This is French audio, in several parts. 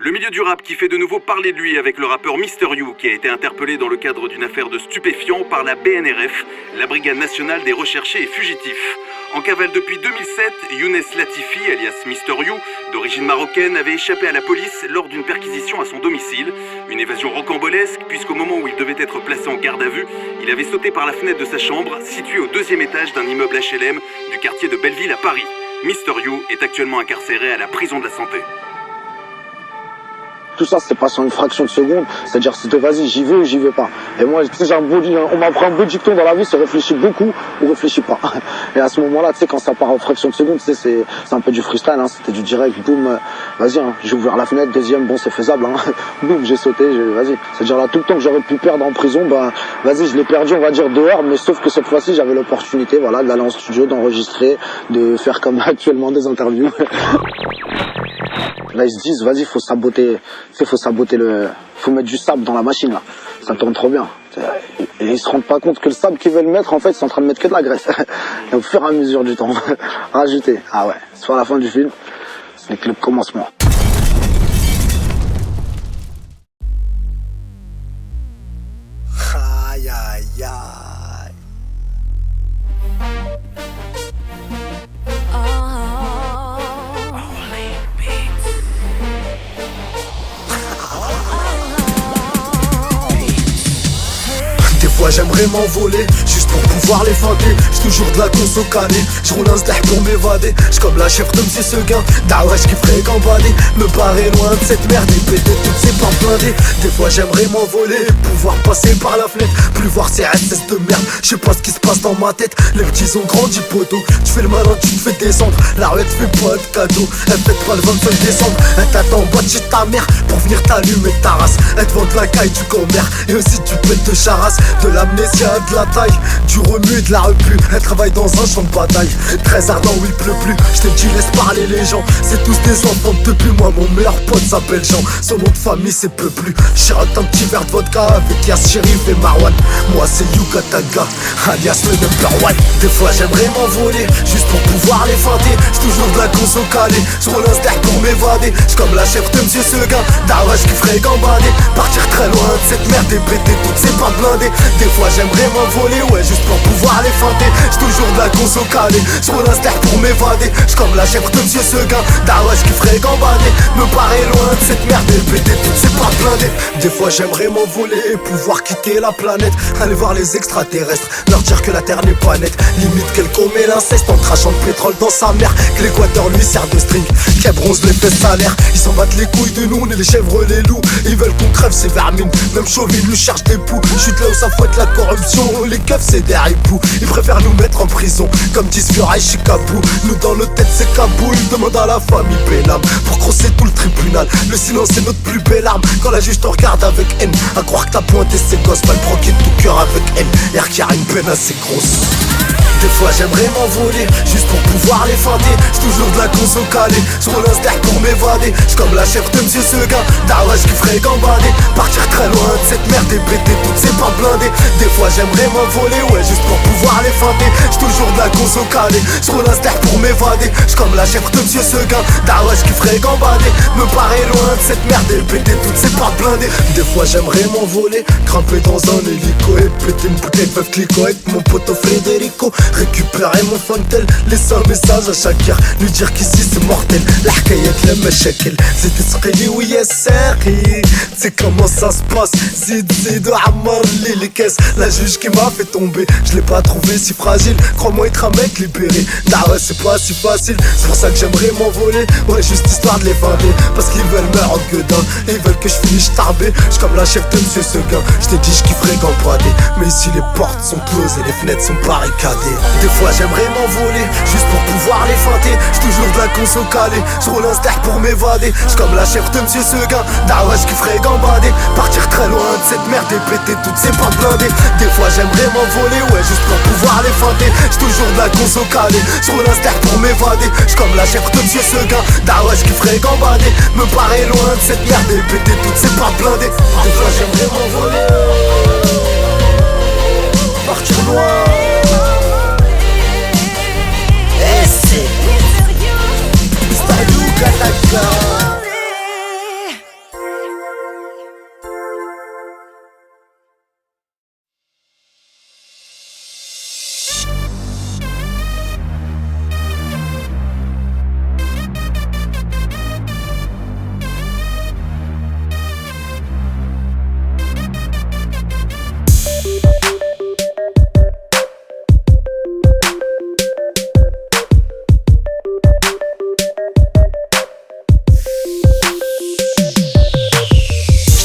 Le milieu du rap qui fait de nouveau parler de lui avec le rappeur Mister You qui a été interpellé dans le cadre d'une affaire de stupéfiants par la BNRF, la Brigade Nationale des Recherchés et Fugitifs. En cavale depuis 2007, Younes Latifi, alias Mister You, d'origine marocaine, avait échappé à la police lors d'une perquisition à son domicile. Une évasion rocambolesque puisqu'au moment où il devait être placé en garde à vue, il avait sauté par la fenêtre de sa chambre, située au 2e étage d'un immeuble HLM du quartier de Belleville à Paris. Mister You est actuellement incarcéré à la prison de la Santé. Tout ça, c'est passé en une fraction de seconde. C'est-à-dire, c'était vas-y, j'y vais ou j'y vais pas. Et moi, tu sais, on m'a pris un beau dicton dans la vie, c'est réfléchis beaucoup ou réfléchis pas. Et à ce moment-là, tu sais, quand ça part en fraction de seconde, tu sais, c'est un peu du freestyle, hein. C'était du direct, boum, vas-y, hein. J'ai ouvert la fenêtre, deuxième, bon, c'est faisable, hein. Boum, j'ai sauté, vas-y. C'est-à-dire, là, tout le temps que j'aurais pu perdre en prison, bah, vas-y, je l'ai perdu, on va dire, dehors, mais sauf que cette fois-ci, j'avais l'opportunité, voilà, d'aller en studio, d'enregistrer, de faire comme actuellement des interviews. Là, ils se disent, vas-y, faut saboter faut mettre du sable dans la machine, là. Ça tourne trop bien. Et ils se rendent pas compte que le sable qu'ils veulent mettre, en fait, ils sont en train de mettre que de la graisse. Et au fur et à mesure du temps, rajouter. Ah ouais, soit à la fin du film, ce n'est que le commencement. Aïe, aïe, aïe. Des fois j'aimerais m'envoler, juste pour pouvoir les feinter. J'ai toujours de la conso calée, je roule un slack pour m'évader. J'suis comme la chèvre de Monsieur Seguin, Dawesh qui ferait gambader. Me barrer loin de cette merde et péter toutes ces parts blindées. Des fois j'aimerais m'envoler, pouvoir passer par la fenêtre, plus voir ces SS de merde. Je sais pas ce qui se passe dans ma tête, les petits ont grandi poteau. Tu fais le malin, tu te fais descendre, la ruette fait pas de cadeau. Elle fête pas le 25 décembre, elle t'attend en bas de chez ta mère pour venir t'allumer ta race. Elle te vend de la caille du commerce et aussi tu pètes de charasse. De l'amnésia, de la taille, du remue, de la repu. Elle travaille dans un champ de bataille, très ardent où il pleut plus. Je te dis laisse parler les gens, c'est tous des enfants depuis. Moi mon meilleur pote s'appelle Jean, son nom de famille c'est peu plus. Chirote un petit verre de vodka avec Yas Shérif et Marwan. Moi c'est Yuka Taga, alias le number one. Des fois j'aimerais m'envoler, juste pour pouvoir les feinter. J'ai toujours de la conso calée, je roule un stack pour m'évader. J'suis comme la chèvre de Monsieur Seguin, Dawesh qui ferait gambader. Partir très loin de cette merde et péter toutes ces pas blindées. Des fois j'aimerais m'envoler, ouais, juste pour pouvoir les feinter. J'ai toujours de la conso calée, je roule un stack pour m'évader. J'suis comme la chèvre de Monsieur Seguin, Dawesh qui ferait gambader. Me barrer loin de cette merde et péter toutes ces pas blindées. Des fois j'aimerais m'envoler et pouvoir quitter la planète. Aller voir les extraterrestres, leur dire que la terre n'est pas nette. Limite qu'elle commet l'inceste en crachant le pétrole dans sa mère. Que l'équateur lui sert de string, qu'elle bronze les fesses salaires. Ils s'en battent les couilles de nous, on est les chèvres les loups. Ils veulent qu'on crève ces vermines, même Chauvin nous cherche des poux. Chute là où ça fouette la corruption, les keufs c'est des ripoux. Ils préfèrent nous mettre en prison, comme disent Furai Chicago. Nous dans nos têtes c'est Kaboul, demande à la famille Benham pour crosser tout le tribunal. Le silence est notre plus belle arme, quand la juge te regarde avec haine. À croire que t'as pointé ses gosses, mal broqué de tout cœur avec haine. Air qui a une peine assez grosse. Des fois j'aimerais m'envoler, juste pour pouvoir les feinter. J'ai toujours de la conso calée, je roule un stack pour m'évader. J'suis comme la chèvre de Monsieur Seguin, Dawesh qui ferait gambader. Partir très loin de cette merde et péter toutes ces pas blindées. Des fois j'aimerais m'envoler, ouais, juste pour pouvoir les feinter. J'ai toujours de la conso calée, je roule un stack pour m'évader. J'suis comme la chèvre de Monsieur Seguin, Dawesh qui ferait gambader. Me barrer loin de cette merde et péter toutes ces pas blindées. Des fois j'aimerais m'envoler, grimper dans un hélico et péter une bouteille de Veuve Clicquot avec mon poteau Federico. Récupérer mon fontel, laisser un message à chaque heure, lui dire qu'ici c'est mortel. La hkayat la mashakil, c'est tisqili ou yassaqi. C'est comment ça se passe, zid ou ammar les caisses. La juge qui m'a fait tomber, je l'ai pas trouvé si fragile. Crois-moi être un mec libéré, nah ouais c'est pas si facile. C'est pour ça que j'aimerais m'envoler, ouais juste histoire de les feinter. Parce qu'ils veulent me rendre gueudin, et ils veulent que je finisse tarbé. J'suis comme la chef de Monsieur Seguin, j't'ai dit j'kifferais gambader. Mais ici les portes sont closes et les fenêtres sont barricadées. Des fois j'aimerais m'envoler, juste pour pouvoir les feinter. J'ai toujours de la conso calée, je roule un stack pour m'évader. J'suis comme la chèvre de Monsieur Seguin, Dawesh qui ferait gambader. Partir très loin de cette merde et péter toutes ces pas blindées. Des fois j'aimerais m'envoler, ouais juste pour pouvoir les feinter. J'ai toujours de la conso calée, je roule un stack pour m'évader. J'suis comme la chèvre de Monsieur Seguin, Dawesh qui ferait gambader. Me barrer loin de cette merde et péter toutes ces pas blindées. Des fois j'aimerais m'envoler, partir loin. Esse Está Yuka Taga.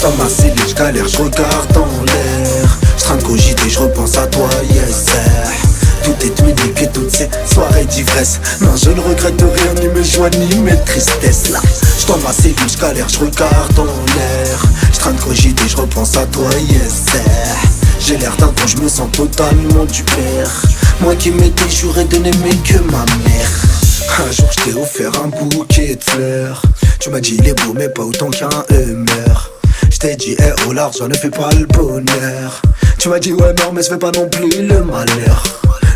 J'suis dans ma cellule, j'galère, j'regarde en l'air. J'train de cogiter, j'repense à toi, yes sir. Tout est unique et toutes ces soirées d'ivresse. Non, je ne regrette rien, ni mes joies, ni mes tristesses. Là, j'suis dans ma cellule, j'galère, j'regarde en l'air. J'train de cogiter, j'repense à toi, yes sir. J'ai l'air d'un con, j'me sens totalement du père. Moi qui m'étais juré de n'aimer que ma mère. Un jour j't'ai offert un bouquet de fleurs. Tu m'as dit il est beau mais pas autant qu'un humeur. J't'ai dit oh l'argent ne fait pas le bonheur. Tu m'as dit ouais non mais je fais pas non plus le malheur.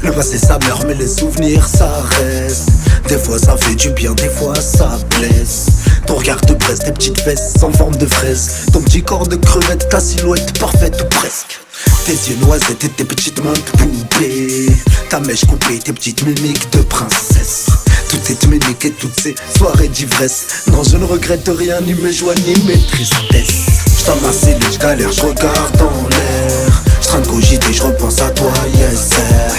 Le passé ça meurt mais les souvenirs ça reste. Des fois ça fait du bien, des fois ça blesse. Ton regard te presse, tes petites fesses en forme de fraise. Ton petit corps de crevette, ta silhouette parfaite ou presque. Tes yeux noisettes et tes petites mains de poupée. Ta mèche coupée, tes petites mimiques de princesse. Toutes ces mimiques et toutes ces soirées d'ivresse. Non je ne regrette rien, ni mes joies ni mes tristesses. J'suis dans ma cellule, j'galère, j'regarde en l'air. J'train de cogiter, j'repense à toi, yes sir.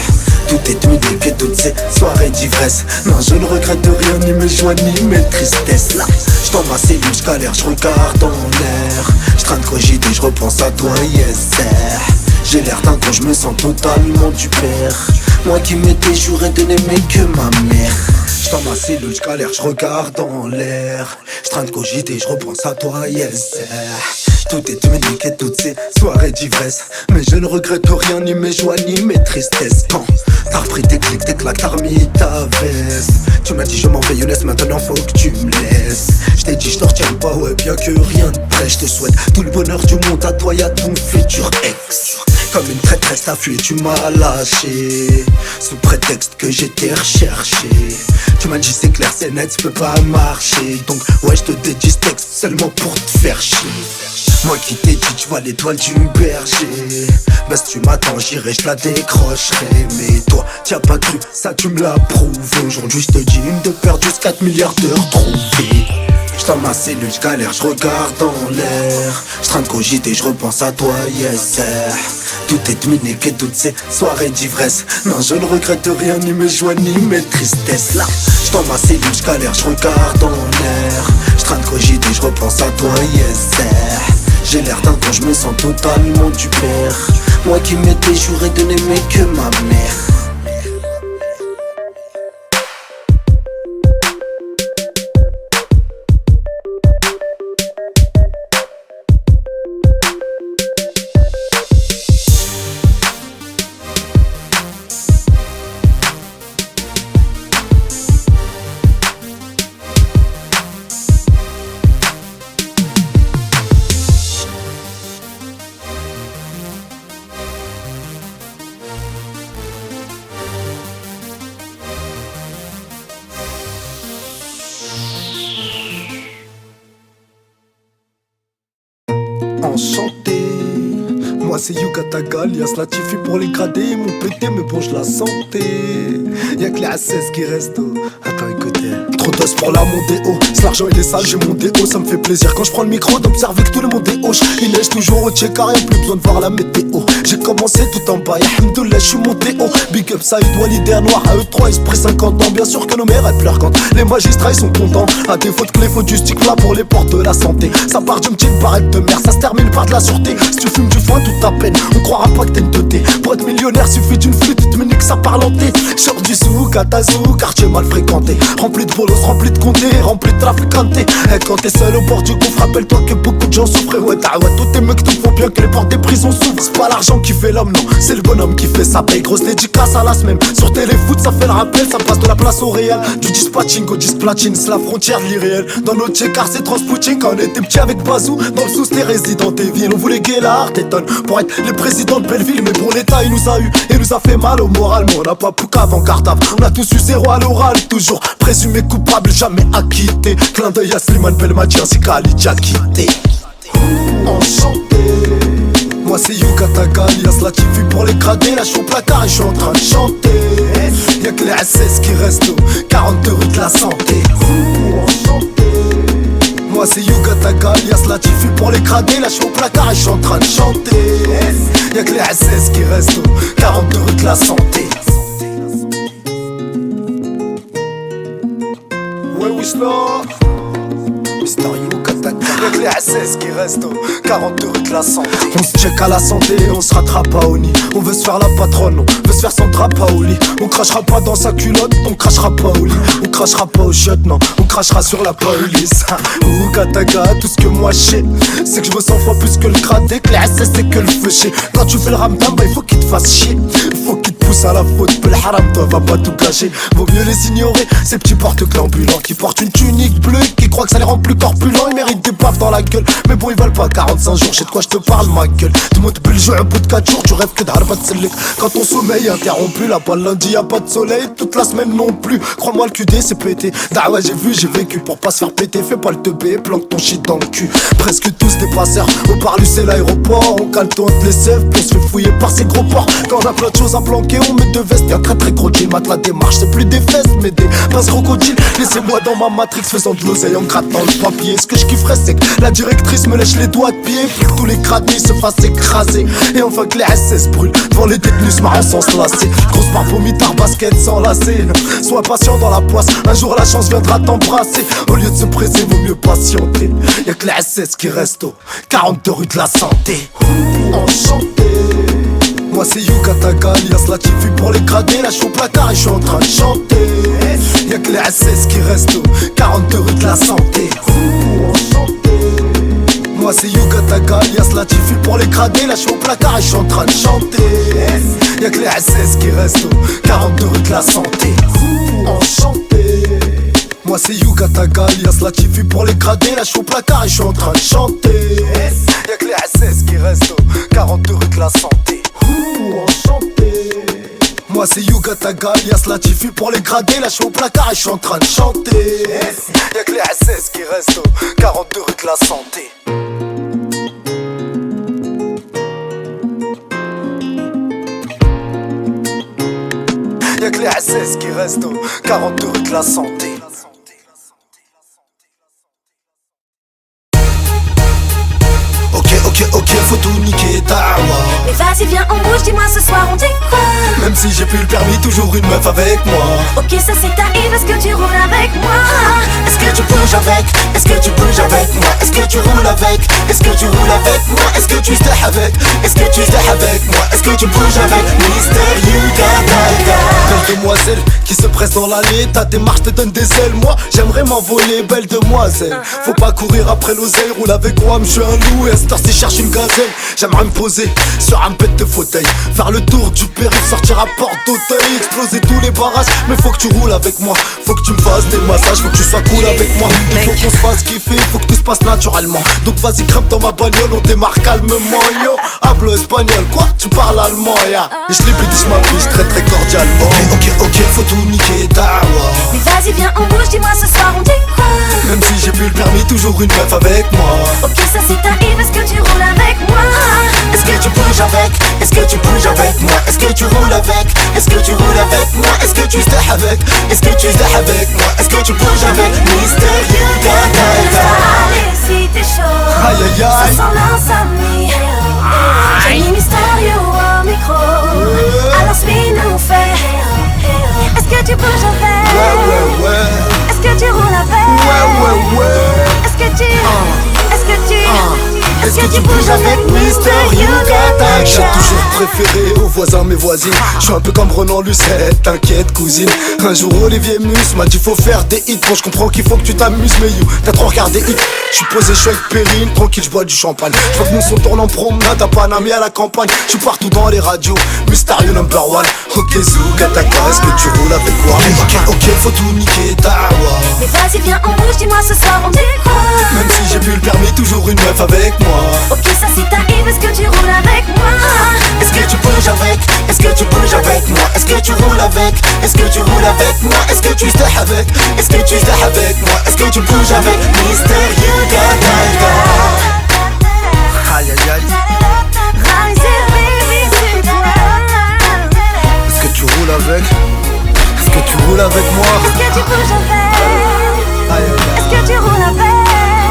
Tout est unique et toutes ces soirées d'ivresse. Non je ne regrette rien, ni mes joies ni mes tristesses. Là, j'suis dans ma cellule, j'galère, j'regarde en l'air. J'train de cogiter, j'repense à toi, yes sir. J'ai l'air d'un con, j'me sens totalement du père. Moi qui m'étais juré de n'aimer que ma mère. J'suis dans ma cellule, j'galère, j'regarde en l'air. J'train de cogiter, j'repense à toi, yes sir. Tout est unique et toutes ces soirées d'ivresse. Mais je ne regrette rien, ni mes joies, ni mes tristesses. Quand t'as repris tes clics, tes claques, t'as remis ta veste. Tu m'as dit je m'en vais Younes, maintenant faut que tu me laisses. J't'ai dit je te retiens pas, ouais bien que rien de près. J'te souhaite tout le bonheur du monde à toi et à ton futur ex. Comme une traîtresse t'as fui et tu m'as lâché. Sous prétexte que j'étais recherché. Tu m'as dit c'est clair, c'est net, ça peut pas marcher. Donc ouais je te dédie ce texte seulement pour te faire chier. Moi qui t'ai dit tu vois l'étoile du berger. Bah si tu m'attends j'irai, je la décrocherai. Mais toi t'as pas cru, ça tu me l'as prouvé. Aujourd'hui je te dis une de perdue, 4 milliards de retrouvés. J'suis dans ma cellule, j'galère, j'regarde en l'air. J'train de cogiter, j'repense à toi, yes sir. Tout est unique et toutes ces soirées d'ivresse. Non je ne regrette rien, ni mes joies, ni mes tristesses. Là, j'suis dans ma cellule, j'galère, j'regarde en l'air. J'train de cogiter, j'repense à toi, yes sir. J'ai l'air d'un con, j'me sens totalement du père. Moi qui m'étais juré de n'aimer que ma mère. Enchanté, moi c'est Yuka Tagal, y'a Slatifi pour les gradés, ils m'ont pété mais bon je la sentais. Y'a que les A16 qui restent. Attends écoutez. Trop d'os pour la montée haut, cet l'argent il est sale, j'ai mon déo. Ça me fait plaisir quand je prends le micro d'observer que tout le monde est hoche. Il neige toujours au check, rien plus besoin de voir la météo. J'ai commencé tout en bas, alhamdoulilah j'suis monté haut. Big up Saïd, Walid et Noir, à eux 3 esprit 50 ans. Bien sûr que nos mères elles pleurent quand les magistrats ils sont contents. À défaut de clé, faut du stick là pour les portes de la santé. Ça part d'une petite barrette de mer, ça se termine par de la sûreté. Si tu fumes du foin toute ta peine, on croira pas que t'es une teuté. Pour être millionnaire suffit d'une flûte, tu te nique ça parle en thé. Sors du souk à ta souk, quartier mal fréquenté. Rempli de bolos, rempli de comtés, rempli de trafiquantés. Et quand t'es seul au bord du gouffre, rappelle-toi que beaucoup de gens souffrent. Ouais t'as ouais, tous tes mecs te font bien que les portes des prisons s'ouvrent. C'est pas l'argent qui fait l'homme, non, c'est le bonhomme qui fait sa paye. Grosse dédicace à l'as même. Sur téléfoot ça fait le rappel, ça passe de la place au réel. Du dispatching au displatching, c'est la frontière de l'irréel. Dans notre checkar c'est transpouting. Quand on était petit avec Bazou, dans le sous c'était résident des villes. On voulait Guélard, t'étonnes pour être les présidents de Belleville. Mais pour l'état il nous a eu et nous a fait mal au moral. Mais on n'a pas Pouka avant Cartable. On a tous eu zéro à l'oral, toujours présumé coupable, jamais acquitté. Clin d'œil à Slimane Belmadi ainsi qu'à Ali Diakité. Enchanté, moi c'est Yuka Tagal, y'a Slatifi pour les gradés. Là j'suis au placard et j'suis en train de chanter. Y'a que les A16 qui restent aux 42 rue de la santé. Enchanté, moi c'est Yuka Tagal, y'a Slatifi pour les gradés. Là j'suis au placard et j'suis en train de chanter. Y'a que les A16 qui restent aux 42 rue de la santé. Ouais Wisla, Mr. Yuka Tagal. Y'a que les SS qui restent aux 40 rue de la santé. On se check à la santé, on se rattrape pas au nid. On veut se faire la patronne, on veut se faire son drap pas au lit. On crachera pas dans sa culotte, on crachera pas au lit. On crachera pas au shot, non, on crachera sur la police. Ouh Kataga, tout ce que moi j'sais, c'est que je veux 100 fois plus que le gradé, que les SS c'est que le feu chier. Quand tu fais le ramdam, bah il faut qu'il te fasse chier. Faut qu'il te pousse à la faute, peu le haram toi va pas tout gâcher. Vaut mieux les ignorer, ces petits porte-clés ambulants qui portent une tunique bleue, qui croient que ça les rend plus corpulents. Ils méritent des baffes dans la gueule, mais bon ils valent pas 45 jours. Je sais de quoi je te parle ma gueule. Tu montes le jeu au bout de 4 jours, tu rêves que d'arba de selek. Quand ton sommeil est interrompu, là pas le lundi y'a pas de soleil, toute la semaine non plus. Crois-moi le QD c'est pété. Ah ouais j'ai vu, j'ai vécu pour pas se faire péter. Fais pas le teubé, planque ton shit dans le cul. Presque tous des passeurs, au parlu c'est l'aéroport. On cale ton les sèvres, puis on se fait fouiller par ces gros porcs. Quand on a plein de choses à planquer, on met deux vestes et un très très gros jean. Mate la démarche, c'est plus des fesses mais des pinces crocodiles. Laissez-moi dans ma matrix faisant de l'oseille en grattant le papier. Ce que je kifferais c'est que la directrice me lèche les doigts de pied, puis que tous les crânes se fassent écraser. Et enfin que les SS brûlent devant les détenus marrant sans se lasser. Grosse barre vomitard, basket sans lacet. Sois patient dans la poisse, un jour la chance viendra t'embrasser. Au lieu de se presser, vaut mieux patienter. Y'a que les SS qui restent aux 42 rue de la santé. Enchanté. Moi c'est Yuka Taka, alias la Tifu pour les grader. Là je suis au placard et je suis en train de chanter. Y'a que les SS qui restent aux 42 rue de la santé. Enchanté. Moi c'est Yuka Taka, alias la Tifu pour les grader. Là je suis au placard et je suis en train de chanter. Y'a que les SS qui restent aux 42 rue de la santé. Enchanté. Moi c'est Yuka Taka, alias la Tifu pour les grader. Là je suis au placard et je suis en train de chanter. Y'a que les SS qui restent aux 42 rue de la santé. Enchanté. Moi c'est Yuka Taka, alias la Tifu pour les grader. Là je suis au placard et je suis en train de chanter. Y'a que les SS qui restent aux 42 rue de la santé. Y'a que les SS qui restent aux 42 rue de la santé. Ok, faut tout niquer, ta'wa. Mais vas-y viens on bouge, dis-moi ce soir on dit quoi. Même si j'ai plus le permis, toujours une meuf avec moi. Ok ça c'est ta Yves, est-ce que tu roules avec moi? Est-ce que tu bouges avec? Est-ce que tu bouges avec moi? Est-ce que tu roules avec? Est-ce que tu roules avec moi? Est-ce que tu stay avec? Est-ce que tu stay avec moi? Est-ce que tu bouges avec? Mister Yuka Taka. Belle demoiselle qui se presse dans l'allée, ta démarche te donne des ailes. Moi j'aimerais m'envoler, belle demoiselle. Faut pas courir après l'oseille, roule avec moi, je suis un loup. Et à cette heure-ci cherche une gazelle. J'aimerais me poser sur un bête de fauteuil, faire le tour du périph', sortir à porte d'Auteuil, exploser tous les barrages. Mais faut que tu roules avec moi, faut que tu me fasses des massages, faut que tu sois cool avec moi. Il faut qu'on se fasse kiffer, faut que tout se passe naturellement. Donc vas-y grimpe dans ma bagnole, on démarre calmement. Yo, hablo espagnol, quoi? Tu parles allemand, ya? Et je l'ai je m'affiche très très cordialement. Ok, faut tout niquer, ta'wa. Mais vas-y viens on bouge, dis-moi ce soir on dit quoi. Même si j'ai plus le permis, toujours une meuf avec moi. Ok ça c'est ta Yves, est-ce que tu roules avec moi? Est-ce que tu bouges avec? Est-ce que tu bouges avec moi? Est-ce que tu roules avec? Est-ce que tu roules avec moi? Est-ce que tu stay avec? Est-ce que tu stay avec moi? Est-ce que tu bouges avec? Mister Yuka Taka. Allez si t'es chaud, Aïe aïe aïe. ça sent l'insomnie. J'ai mis Mysterio au micro, alors spin-nous fait. Est-ce que tu bouges avec? Ouais. Est-ce que tu roules avec? Ouais. Est-ce que tu Est-ce que tu bouges avec Mister Yuka Taka? J'ai toujours préféré aux voisins mes voisines. Je suis un peu comme Ronan Lucette, t'inquiète cousine. Un jour Olivier Mus m'a dit faut faire des hits. Bon je comprends qu'il faut que tu t'amuses mais you, t'as trop regardé hit. Je suis posé, je suis avec Perrine, tranquille je bois du champagne. Je vois que mon son tourne en promenade à Panama à la campagne. Je suis partout dans les radios, Mysterio number one. Ok Yuka Taka, est-ce que tu roules avec moi? Ok, faut tout niquer, ta'wa. Mais vas-y viens on bouge, dis-moi ce soir on dit quoi. Même si j'ai plus le permis, toujours une meuf avec moi. Ok ça c'est ta Yves, est-ce que tu roules avec moi? Est-ce que tu bouges avec? Est-ce que tu bouges avec moi? Est-ce que tu roules avec? Est-ce que tu roules avec moi? Est-ce que tu stay avec? Est-ce que tu stay avec moi? Est-ce que tu bouges avec? Mister Yuka Taka. Aïe aïe aïe. Est-ce que tu roules avec? Est-ce que tu roules avec moi? Est-ce que tu bouges avec? Aïe aïe aïe. Est-ce que tu roules avec?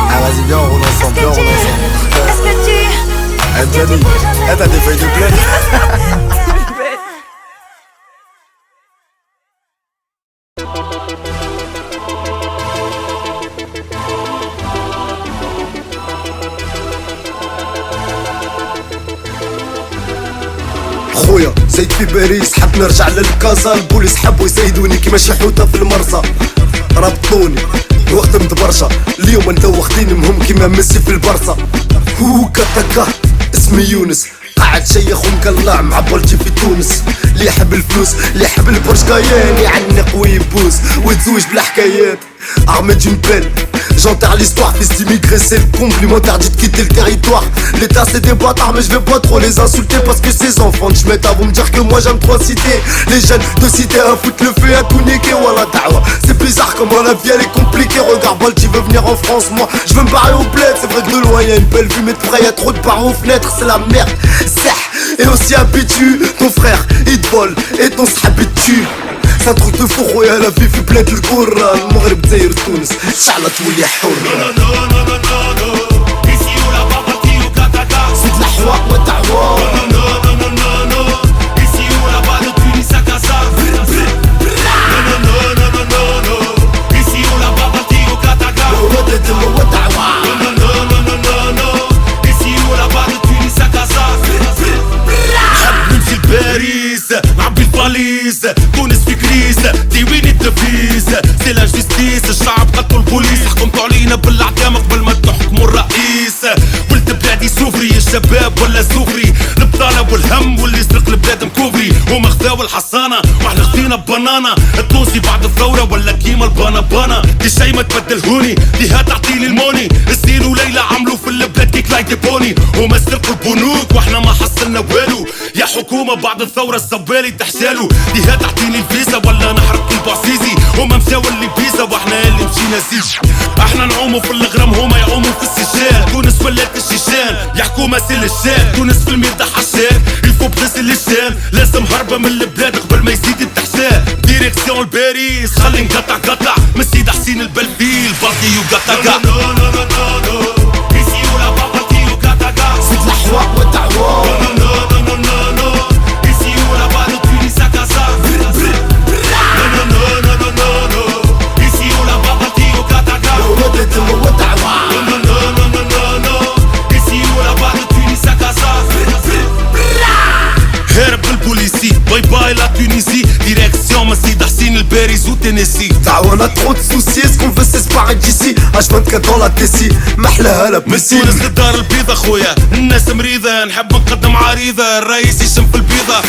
Ah vas-y viens on roule ensemble, viens on roule ensemble. Est-ce que tu Johnny, t'as des feuilles de plaine. خويا زيد في باريس حاب نرجع للكازا البوليس حبوا يسيدوني كيما شي حوته في المرسى ربطوني وخدمت برشا اليوم ندوختيني مهم كيما ميسي في البرصة كاتاكا اسمي يونس قاعد شيخ ومقلع مع بولتي في تونس اللي يحب الفلوس اللي يحب البرش كايان يعنق ويبوس ويتزوج بلا حكايات armé d'une pelle. J'enterre l'histoire, fils d'immigrés, c'est le comble. Ils m'interdit de quitter le territoire. L'État c'est des bâtards, mais je vais pas trop les insulter. Parce que ces enfants de j'm'étais vont me dire que moi j'aime trop citer. Les jeunes de cité à foutre le feu à tout niquer. Wallah ta'wa, c'est bizarre comment la vie elle est compliquée. Regarde Balti veut venir en France, moi je veux me barrer au bled. C'est vrai que de loin y'a une belle vue, mais de près y'a trop de barres aux fenêtres. C'est la merde, c'est. Et aussi habitué, ton frère il te vole et ton s'habitue. C'est un truc de fou خويا la vie في بلاد القرى المغرب داير تونس شعلة تولي حور زيد الحوا والدعوة باريس نعبي الفاليز تونس في كريس ديويني الدفيز سي لا جستيس الشعب قتلوا البوليس حكمتوا علينا بالاعدام قبل ما تحكموا الرئيس ولد بلادي سوفري الشباب ولا سوفري البطاله والهم واللي يسرق البلاد مكوفري هما خذاو الحصانه واحنا خذينا بنانا التونسي بعد الثوره ولا كيما البانا دي شي ما تبدلهوني ديها تعطيني الموني السين وليلى عملوا في البلاد كيك لايك ديبوني هما سرقوا البنوك واحنا ما حصلنا والو يا حكومه بعد الثوره الزبالي تحشالو ديها تعطيني الفيزا ولا نحرق البعسيزي هما مشاو اللي بيزا واحنا اللي مشينا سيج احنا نعوموا في الغرام هما يعوموا في السجال تونس ولات الشيشان يا حكومه سي للشام تونس في المير تاع حشان الفو بغسل للشام لازم هربه من البلاد قبل ما يزيد التحشان ديريكسيون لباريس خلي نقطع من سيد حسين البلفيل بالطي وقطع زيد الحوا والدعوة هرب البوليسي باي باي لا تونيسي ديريكسيون مسيد حسين الباريس وتينيسي تعاون a trop de soucis ce qu'on veut c'est se barrer d'ici H24 dans la Tessie محلاها لا بسي تونس للدار البيضة خويا الناس مريضة نحب نقدم عريضة الرئيس يشم في البيضة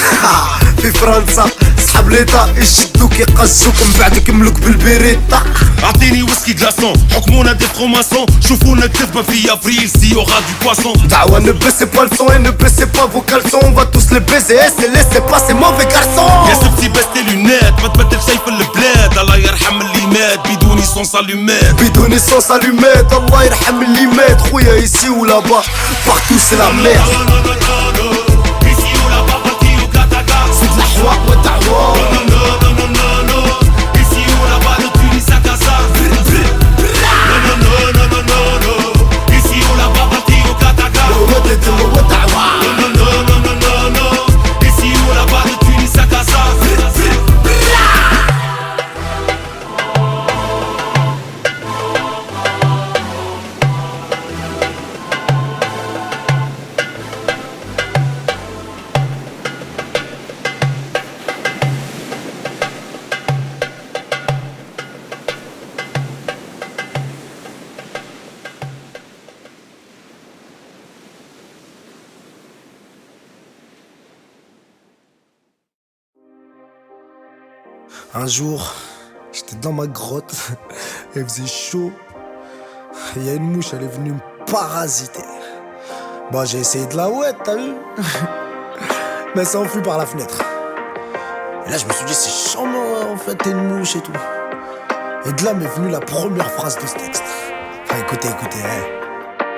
في فرنسا صحاب ليطا يشدوك يقصوك من بعد يكملوك بالبيريطا اعطيني ويسكي غلاسون حكمونا دي فرماسون شوفونا كذبة في افريل سي يوغا دي بواسون دعوة ne baissez pas le son et ne baissez pas vos caleçons On va tous les baiser et se laisser pas ces mauvais garçons يا سبتي بس تي لونات ما تبدل شي في البلاد الله يرحم اللي مات بدوني سونس الومات بدوني سونس الومات الله يرحم اللي مات خويا ici ou là-bas partout c'est la merde زيد الحوا والدعوة Un jour, j'étais dans ma grotte, il faisait chaud, il y a une mouche, elle est venue me parasiter. Bah j'ai essayé de la ouette, t'as vu? Mais elle s'est enfuie par la fenêtre. Et là je me suis dit c'est charmant en fait, t'es une mouche et tout. Et de là m'est venue la première phrase de ce texte. Enfin écoutez,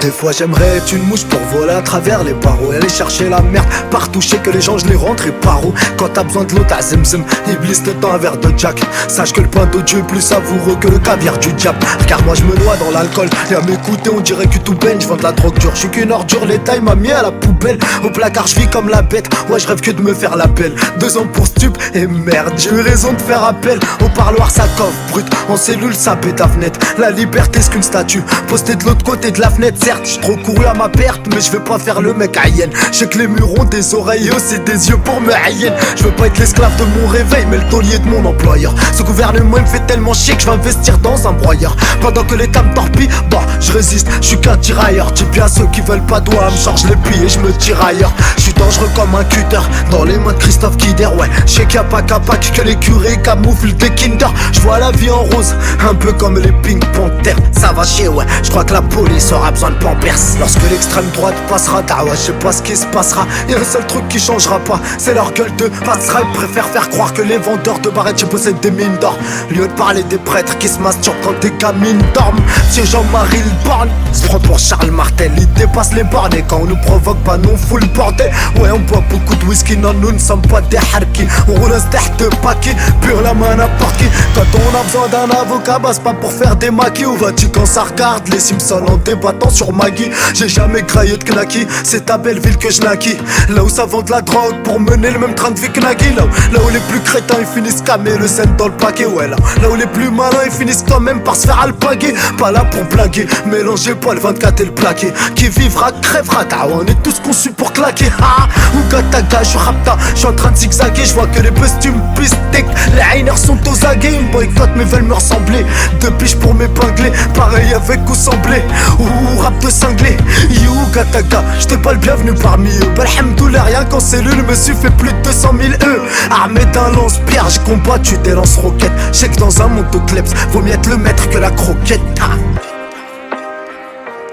Des fois j'aimerais être une mouche pour voler à travers les barreaux. Aller chercher la merde partout, je sais que les gens je les rentrerai par où. Quand t'as besoin de l'eau t'as Zemzem, Iblis te tend un verre de Jack. Sache que le pain de Dieu est plus savoureux que le caviar du diable. Car moi je me noie dans l'alcool, et à m'écouter on dirait que tout baigne. Je vends de la drogue dure, je suis qu'une ordure, l'État il m'a mis à la poubelle. Au placard je vis comme la bête, ouais je rêve que de me faire la belle. 2 ans pour stup, et merde j'ai eu raison de faire appel. Au parloir ça coffre brut, en cellule ça pète à fenêtre. La liberté c'est qu'une statue, postée de l'autre côté de la fenêtre. Certes, j'suis trop couru à ma perte, mais je vais pas faire le mec haïenne. J'sais que les murs ont des oreilles et aussi des yeux pour me haïenne. Je veux pas être l'esclave de mon réveil, mais le taulier de mon employeur. Ce gouvernement il me fait tellement chier que je vais investir dans un broyeur. Pendant que l'État me torpille, bah je résiste, je suis qu'un tirailleur. Dis bien ceux qui veulent pas doigts, me charge les pieds et je me tire ailleurs. Je suis dangereux comme un cutter, dans les mains de Christophe Kider. Ouais, je sais qu'il y a pas qu'à Pâques que les curés camouflent des Kinder. Je vois la vie en rose, un peu comme les Pink Panthers. Ça va chier, ouais, je crois que la police aura besoin de Pampers. Lorsque l'extrême droite passera, ouais, je sais pas ce qui se passera. Y'a un seul truc qui changera pas, c'est leur gueule de passera. Ils préfèrent faire croire que les vendeurs de barrettes possèdent des mines d'or, lieu de parler des prêtres qui se masturbent quand des gamines dorment. C'est Jean-Marie Le Borgne se prend pour Charles Martel, il dépasse les bornes. Et quand on nous provoque pas, nous on fout le bordel. Ouais, on boit beaucoup de whisky, non nous ne sommes pas des harkis. On roule un stack de paquets, pure la main n'importe qui. Quand on a besoin d'un avocat, bah c'est pas pour faire des maquis. Où vas-tu quand ça regarde les Simpsons en débattant sur Maggie? J'ai jamais graillé de knacky, c'est à Belleville que je naquis. Là où ça vend de la drogue pour mener le même train de vie que Nagui. Là où les plus crétins ils finissent camés le scène dans le paquet. Ouais, là où les plus malins ils finissent quand même par se faire alpaguer. Pas là pour blaguer, mélangez pas le 24 et le plaqué. Qui vivra crèvera, on est tous conçus pour claquer. Ah, ou Gataga, je rapta, je suis en train de zigzaguer. Je vois que les costumes pistek, les hainers sont aux aguets. Ils me boycottent mais veulent me ressembler. Deux piges pour m'épingler, pareil avec ou semblé. Ou rap de cinglé, you Gataga, j'étais pas le bienvenu parmi eux. Alhamdoulilah, rien qu'en cellule, me suis fait plus de 200 000 E. Armé d'un lance-pierre, j'ai combattu des lance-roquettes. J'sais que dans un monde de kleps, vaut mieux être le maître que la croquette. Ah.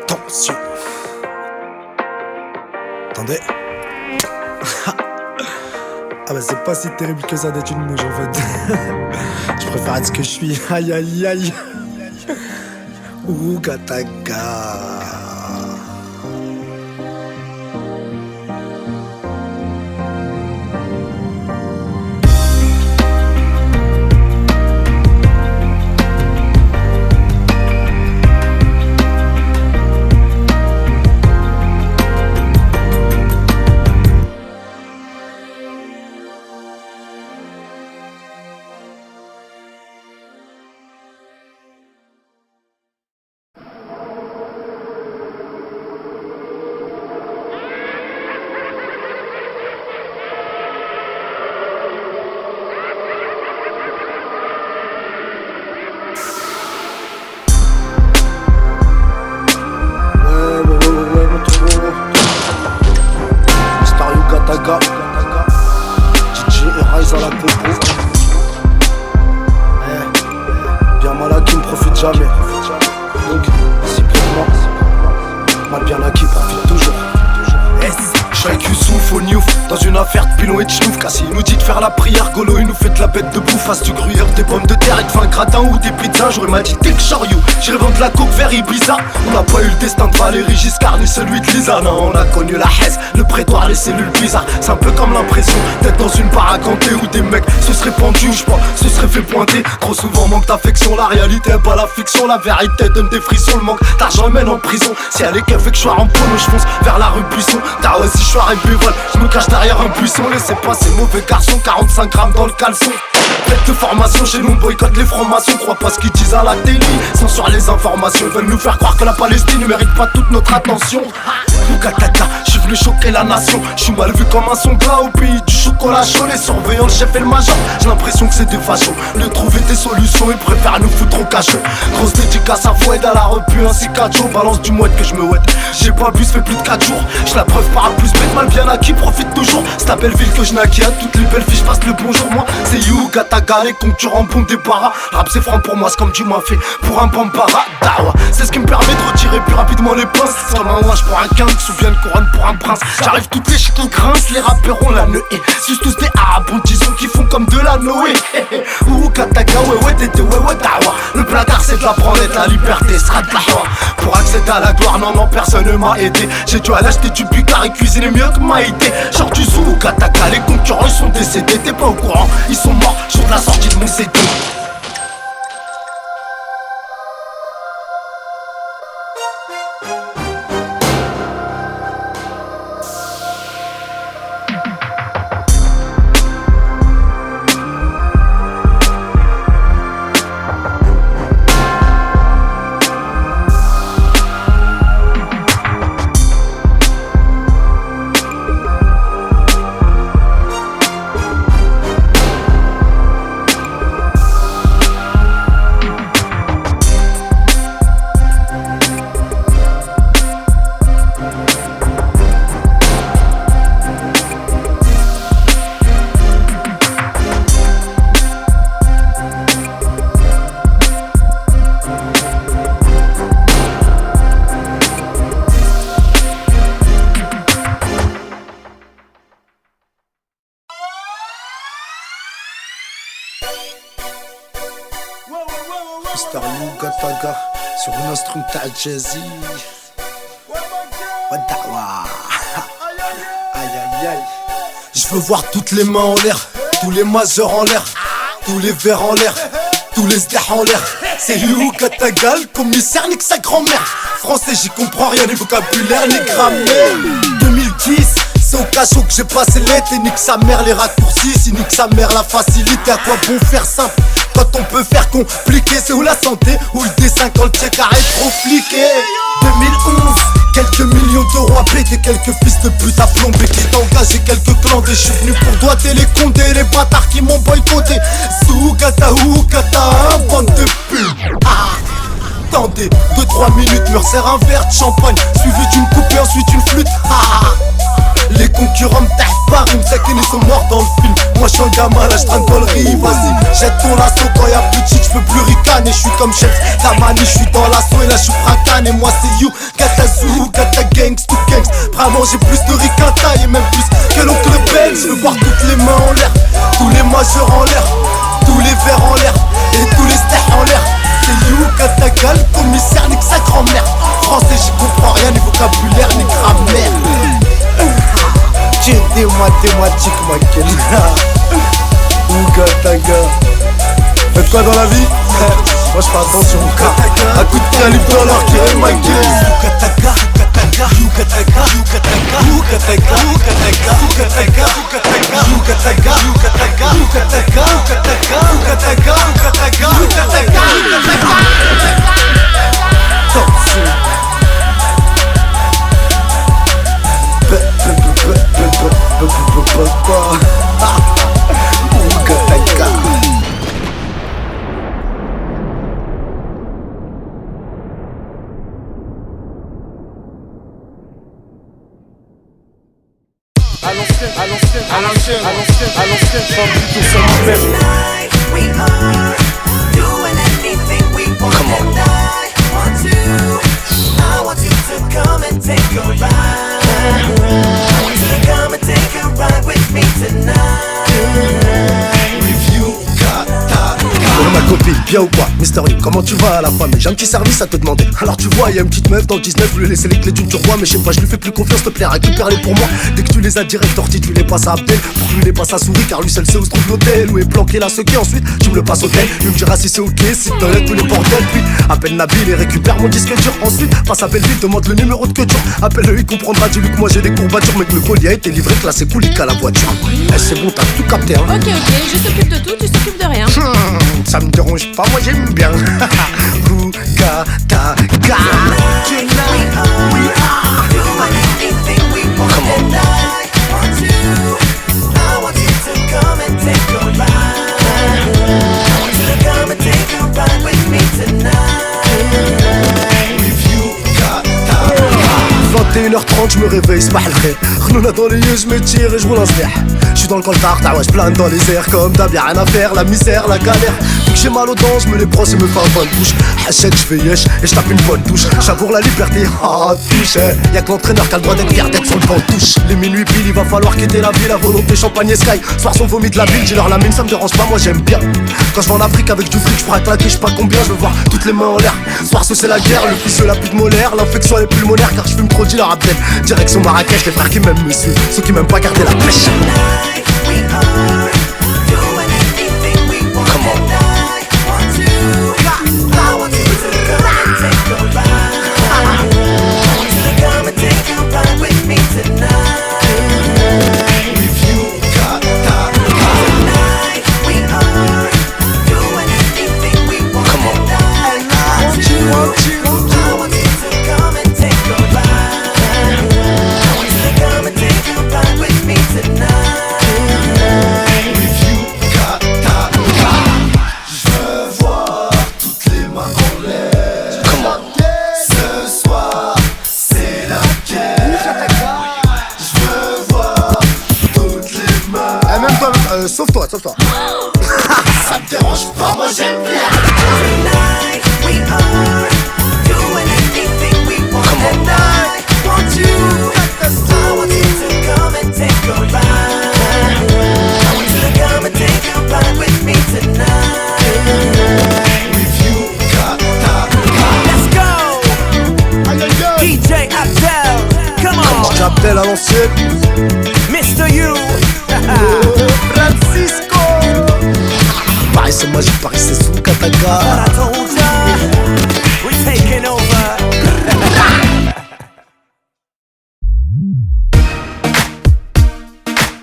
Attention. Attendez. Ah bah c'est pas si terrible que ça d'être une mouche en fait. Je préfère être ce que je suis. Aïe aïe aïe. Ouh Gataga. DJ et Rise à la popo. Bien mal acquis ne profite jamais. Donc, si pour moi, mal bien acquis profite toujours. Je suis avec Youssouf au Niouf, dans une affaire de pilon et de chnouf. Cassie nous dit de faire la prière, Golo il nous fait de la bête de bouffe. Face du gruyère, des pommes de terre et de fin gratin ou des pizzas. J'aurais m'a dit take chariot, j'irai vendre la coke vers Ibiza. On n'a pas eu le destin de Valérie Giscard ni celui de Lisa. Non, on a connu la haisse, le prétoire, les cellules bizarres. C'est un peu comme l'impression d'être dans une paracantée où des mecs se seraient pendus ou je pas, se seraient fait pointer. Trop souvent manque d'affection, la réalité est pas la fiction. La vérité donne des frissons, le manque d'argent mène en prison. Si elle est qu'elle fait que je sois en pomme, je fonce vers la rue Buisson. T'as ouais, si je suis arrivé, voilà, je me cache derrière un buisson. Laissez passer mauvais garçon, 45 grammes dans le caleçon. Faites de formation chez nous, on boycotte les francs-maçons. Crois pas ce qu'ils disent à la télé, censure les informations. Ils veulent nous faire croire que la Palestine ne mérite pas toute notre attention. Boukatata, je suis venu choquer la nation. Je suis mal vu comme un son plat au pays du chocolat chaud. Les surveillants, le chef et le major, j'ai l'impression que c'est des fachos. De trouver des solutions, ils préfèrent nous foutre au cachot. Grosse dédicace à Foued, à la repu ainsi qu'à Joe. Balance du mouette que je me ouette. J'ai pas bu, ça fait plus de 4 jours. J'ai la preuve par A plus B, mal bien acquis, profite toujours. C'est à Belleville que je naquis, à toutes les belles filles, je passe le bonjour. Moi, c'est You, Gataga, les concurrents bon débarras. Rap c'est franc pour moi, c'est comme tu m'as fait pour un bambara. Dawa, c'est ce qui me permet de retirer plus rapidement les pinces. Comme un wash pour un king, souviens une couronne pour un prince. J'arrive toutes les chiens grincent, les rappeurs ont la nœud. Sus tous des arabes, disons qui font comme de la Noé. Ouh, Gataga, ouais, tété, ouais, dawa. Le placard c'est de la branlette, la liberté sera de la joie. Pour accéder à la gloire, non, personne ne m'a aidé. J'ai dû aller acheter du bicard et cuisiner mieux que Maïté. Genre du sous, Gataga, les concurrents ils sont décédés, t'es pas au courant, ils sont morts sur la sortie de mon CD. Taga sur une instrumentale jazzy. Wadawa. Aïe aïe aïe. Je veux voir toutes les mains en l'air, tous les majeurs en l'air, tous les verres en l'air, tous les sdahs en l'air. C'est Liu Katagal, commissaire nique sa grand-mère. Français j'y comprends rien, ni vocabulaire ni grammaire. 2010, c'est au cachot que j'ai passé l'été. Nique sa mère les raccourcis, si nique sa mère la facilité. À quoi bon faire simple quand on peut faire compliqué? C'est où la santé, où le dessin quand le check est trop fliqué. 2011, quelques millions d'euros à péter, quelques fils de pute à plomber qui t'engagent, quelques clandés. Je suis venu pour doigter les condés, les bâtards qui m'ont boycotté. Soukata Oukata, bande de putes. Attendez, 2-3 minutes, me resserre un verre de champagne, suivi d'une coupe et ensuite une flûte. Les concurrents me taffent pas, ils me saquent, ils sont morts dans le film. Moi j'suis un gamin, là j'traîne dans le riz. Vas-y, jette ton lasso quand y'a plus de shit, j'peux plus ricaner. J'suis comme chef Tamani, j'suis dans l'assaut et là j'suis fracané. Moi c'est you, Katazou, Kata Gangs, tout gangs. Prêt à manger plus de riz qu'un taille et même plus que l'oncle Ben. J'veux voir toutes les mains en l'air, tous les majeurs en l'air, tous les verres en l'air et tous les stars en l'air. C'est you, Katagal, commissaire nique sa grand-mère. Français j'y comprends rien, ni vocabulaire ni grammaire. J'ai des mathématiques ma gueule. Oukataga. Faites quoi dans la vie? Moi je fais attention au cas. Un coup de calibre dans leur gueule ma gueule. Oukataga, Oukataga, Oukataga, Oukataga, Oukataga, Oukataga, Oukataga, Oukataga, Oukataga, Oukataga, Oukataga, Oukataga, Oukataga, Oukataga, Oukataga. Attention. À l'ancienne, je suis plutôt sur moi-même. We are doing anything we want. Come on. And I want you to come and take a ride. I want you to come and take a ride with me tonight. Review Kataga. Ma copine, bien ou quoi? Mister You, comment tu vas à la famille? J'ai un petit service à te demander. Alors tu vois, y'a une petite meuf dans le 19, je lui ai laissé les clés d'une turquoise. Mais je sais pas, je lui fais plus confiance, s'il te plaît, récupère-les pour moi. Dès que tu les as direct orti, tu les passes à Abdel. Pour que lui les passe à Souris, car lui seul sait où se trouve l'hôtel. Où est planqué la sequée, ensuite tu me le passes au tel. Lui me dira si c'est ok, si t'enlèves tous les bordels. Puis appelle Nabil et récupère mon disque dur. Ensuite passe à Belleville, demande le numéro de Couture. Appelle-le, il comprendra, dis-lui que moi j'ai des courbatures. Mais que le colis a été livré, classé coulique à la voiture. Eh, c'est bon, t'as tout capté hein. Ok, je s'occupe de tout, tu s'occupes de rien. Ça me dérange pas, moi j'aime bien. Kataga. Je me réveille, c'est pas le vrai. Khnouna dans les yeux, je me tire et je roule un sler. Je suis dans le coltard, ouais, je plane dans les airs. Comme d'hab, y'a rien à faire, la misère, la galère. Vu que j'ai mal aux dents, je me les brosse et me fais un bonne bouche. Hachette, je fais yesh et je tape une bonne touche. J'avoue la liberté, touche. Y'a que l'entraîneur qui a le droit d'être fier d'être sur le banc de touche. Les minuit pile, il va falloir quitter la ville. La volonté, champagne et sky. Soir son vomi de la ville, dis-leur la mine, ça me dérange pas, moi j'aime bien. Quand je vais en Afrique avec du fric, je pourrais claquer, je sais pas combien, je veux voir toutes les mains en l'air. Soir c'est la guerre, le fils de la pute molaire. L'infection elle est pulmonaire car je fume trop dealer Abdel. Direction Marrakech, les frères qui m'aiment me suivent, ceux qui m'aiment pas garder la pêche. Sauve-toi. Ça me dérange pas, moi j'aime bien. Tonight we are doing anything we want. And I want you to come and take a ride. I want you to come and take a ride with me tonight. Review Kataga. belle à l'ancienne. Mr. You. Francisco. Paris c'est magique, Paris c'est sous Kataga. I told ya, we're taking over.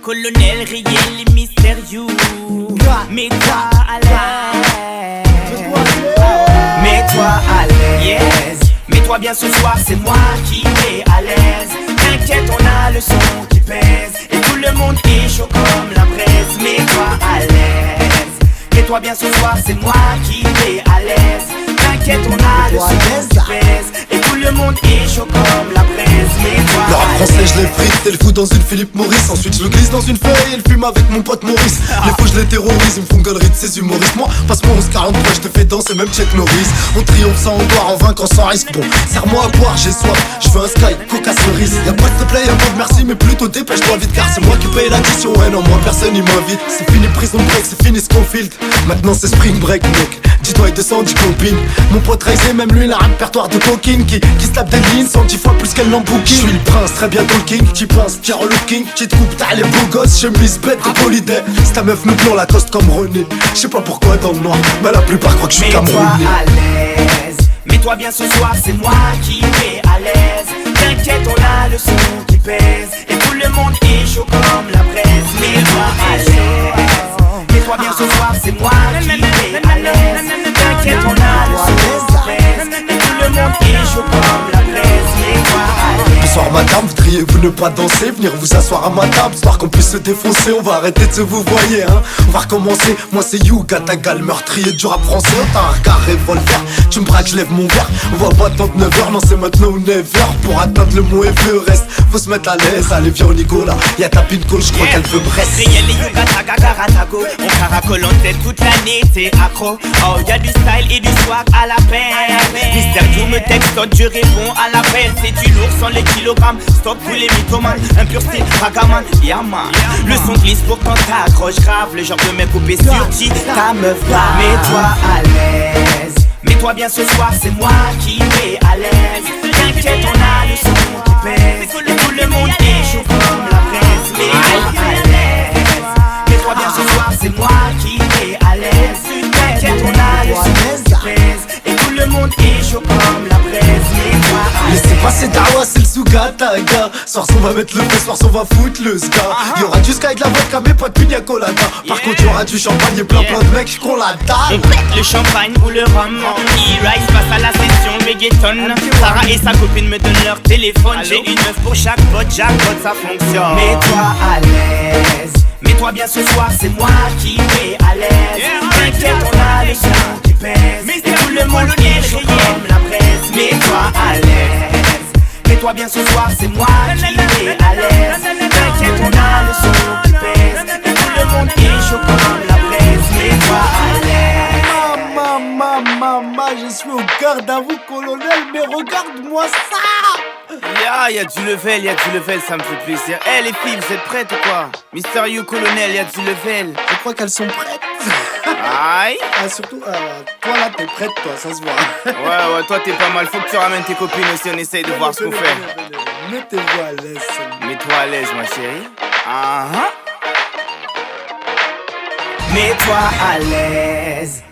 Colonel réel et mystérieux, mets-toi à l'aise. Mets-toi à l'aise. Mets-toi bien ce soir, c'est moi qui est à l'aise. T'inquiète, on a le son qui pèse. Et tout le monde est chaud comme la braise. Mets-toi à l'aise. Mets-toi bien ce soir, c'est moi qui est à l'aise. T'inquiète, on a le son qui pèse. Et tout le monde est chaud comme la braise. Mets-toi Le rap à français l'aise. je l'ai frite et le fous dans une Philippe Maurice. Ensuite je le glisse dans une feuille et le fume avec mon pote Maurice. Les faux je les terrorise, ils me font galerie de ces humoristes. Moi passe mon 11-43, je te fais danser même Check Norris. On triomphe sans gloire, en vainquant sans risque. Bon, serre-moi à boire, j'ai soif, je veux un sky, coca cerise. Y'a pas de play, y'a pas de merci, mais plutôt dépêche-toi vite. Car c'est moi qui paye l'addition, ouais non moi personne il m'invite. C'est fini prison break, c'est fini Scofield. Maintenant c'est spring break mec. Dis-toi il descend, dis copine. Mon pote Raisé, même lui il a un répertoire de coquine qui se tape des lignes 110 fois plus qu'elle n'en bouquine. Je suis le prince, très bientôt le king. T'y penses, tiens le king. Petite coupe, t'as les beaux gosses, chemise bête de Holiday. C'est ta meuf nous plomb la coste comme René. Je sais pas pourquoi dans le noir, mais la plupart croient que je suis Mets-toi Camerounais. à l'aise. Mets-toi bien ce soir, c'est moi qui est à l'aise. T'inquiète, on a le son qui pèse. Et tout le monde est chaud comme la braise. Mets-toi à l'aise. Mets-toi bien ce soir, c'est moi qui est à l'aise. T'inquiète, on a le son qui pèse. Et tout le monde est chaud comme la braise. Mets-toi à l'aise. Bonsoir madame, voudriez-vous ne pas danser? Venir vous asseoir à ma table, histoire qu'on puisse se défoncer. On va arrêter de se vous voyez hein. On va recommencer, moi c'est You, Kataga, le meurtrier du rap français. T'as un regard revolver, tu me braques, je lève mon verre. On va pas attendre 9h, non c'est maintenant ou 9h. Pour atteindre le mot Everest, faut se mettre à l'aise. Allez viens on y go là, y'a ta pinko, je crois qu'elle veut Brest. Réel et Yuga, Taga, Karatago. On caracole en tête toute l'année, t'es accro. Oh, y'a du style et du swag à la peine. Mister You me textote, je réponds à l'appel. C'est du lourd sans les kilogrammes. Stop tous les mythomanes, un pur style ragaman, yeah man. Le son glisse pourtant t'accroche grave. Le genre de mec coupé sur qui ta meuf va. Mets-toi à l'aise. Mets-toi bien ce soir, c'est moi qui est à l'aise. T'inquiète, on a le son qui pèse. Et tout le monde est chaud comme la braise. Mets-toi à l'aise. Mets-toi bien ce soir, c'est moi qui est à l'aise. T'inquiète, on a le son qui pèse. Et tout le monde est chaud comme la braise. Mets-toi à l'aise. Laissez passer Dawa, c'est le Sugataga. Soir on va mettre le feu, soir on va foutre le ska. Y'aura du sky avec la vodka mais pas de pina colada. Par contre y'aura du champagne et plein de mecs qu'on la dalle. On pète le champagne ou le rhum. E-Rise passe à la session reggaeton. Sarah et sa copine me donnent leur téléphone. J'ai une meuf pour chaque pote, jackpot ça fonctionne. Mets-toi à l'aise. Mets-toi bien ce soir, c'est moi qui est à l'aise. T'inquiète, on a le son qui pèse. Et tout le monde est chaud comme la braise. Mets-toi à l'aise. Mets-toi bien ce soir, c'est moi qui est à l'aise. T'inquiète, on a le son qui pèse. Et tout le monde est chaud comme la braise. Mets-toi à l'aise. Maman, je suis au garde à vous colonel, mais regarde-moi ça. Y'a du level, ça me fait plaisir. Eh les filles, vous êtes prêtes ou quoi? Mister You, colonel, y'a du level. Je crois qu'elles sont prêtes. Aïe. Ah surtout, toi là t'es prête toi, ça se voit. Ouais, toi t'es pas mal, faut que tu ramènes tes copines aussi, on essaye de voir ce qu'on fait. Mettez-vous à l'aise. Mets-toi à l'aise ma chérie. Mets-toi à l'aise.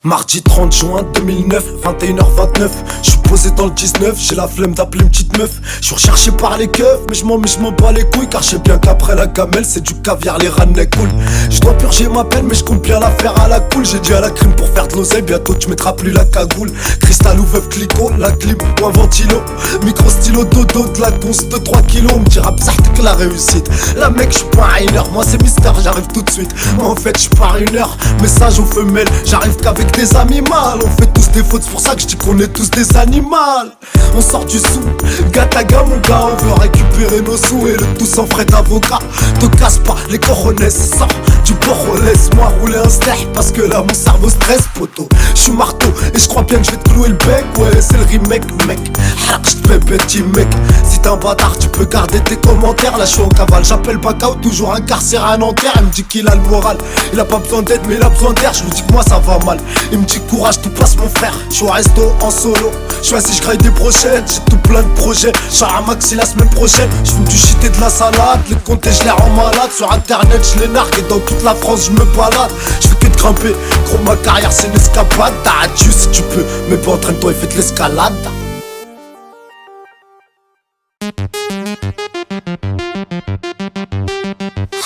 Mardi 30 juin 2009, 21h29. Je suis posé dans le 19, j'ai la flemme d'appeler une petite meuf. Je suis recherché par les keufs, mais je m'en bats les couilles. Car je sais bien qu'après la gamelle, c'est du caviar, les ranais cool. Je dois purger ma peine, mais je compte bien la faire à la cool. J'ai dit à la crime pour faire de l'oseille, bientôt tu mettras plus la cagoule. Cristal ou veuve clico, la clip ou un ventilo. Micro stylo, dodo, de la conce de 3 kilos. On me dira que la réussite. La mec, je suis pas un heure, moi c'est Mister, j'arrive tout de suite. Moi en fait, je pars 1 heure, message aux femelles, j'arrive qu'avec des amis mal. On fait tous des fautes, c'est pour ça que je dis qu'on est tous des animaux. On sort du sou, Gataga mon gars. On veut récupérer nos sous et le tout sans frais d'avocat. Te casse pas, les coronets sort du port. Laisse-moi rouler un steak parce que là mon cerveau stresse poto. Je suis marteau et je crois bien que je vais te clouer le bec. Ouais c'est le remake mec, je te fais petit mec. Si t'es un bâtard tu peux garder tes commentaires. Là je suis en cavale, j'appelle Bacao, toujours incarcéré à Nanterre. Il me dit qu'il a le moral, il a pas besoin d'aide mais il a besoin d'air. Je lui dis que moi ça va mal, il me dit courage tout passe mon frère. Je suis au resto en solo, Choisis, je graille des prochaines, j'ai tout plein de projets. J'suis à Maxi la semaine prochaine. J'fume du shit et de la salade. Les comptes et je les rends malade. Sur internet je les nargue et dans toute la France je me balade. J'fais que de grimper, gros ma carrière c'est une escapade. T'as Dieu si tu peux, mais pas entraîne-toi et fais de l'escalade.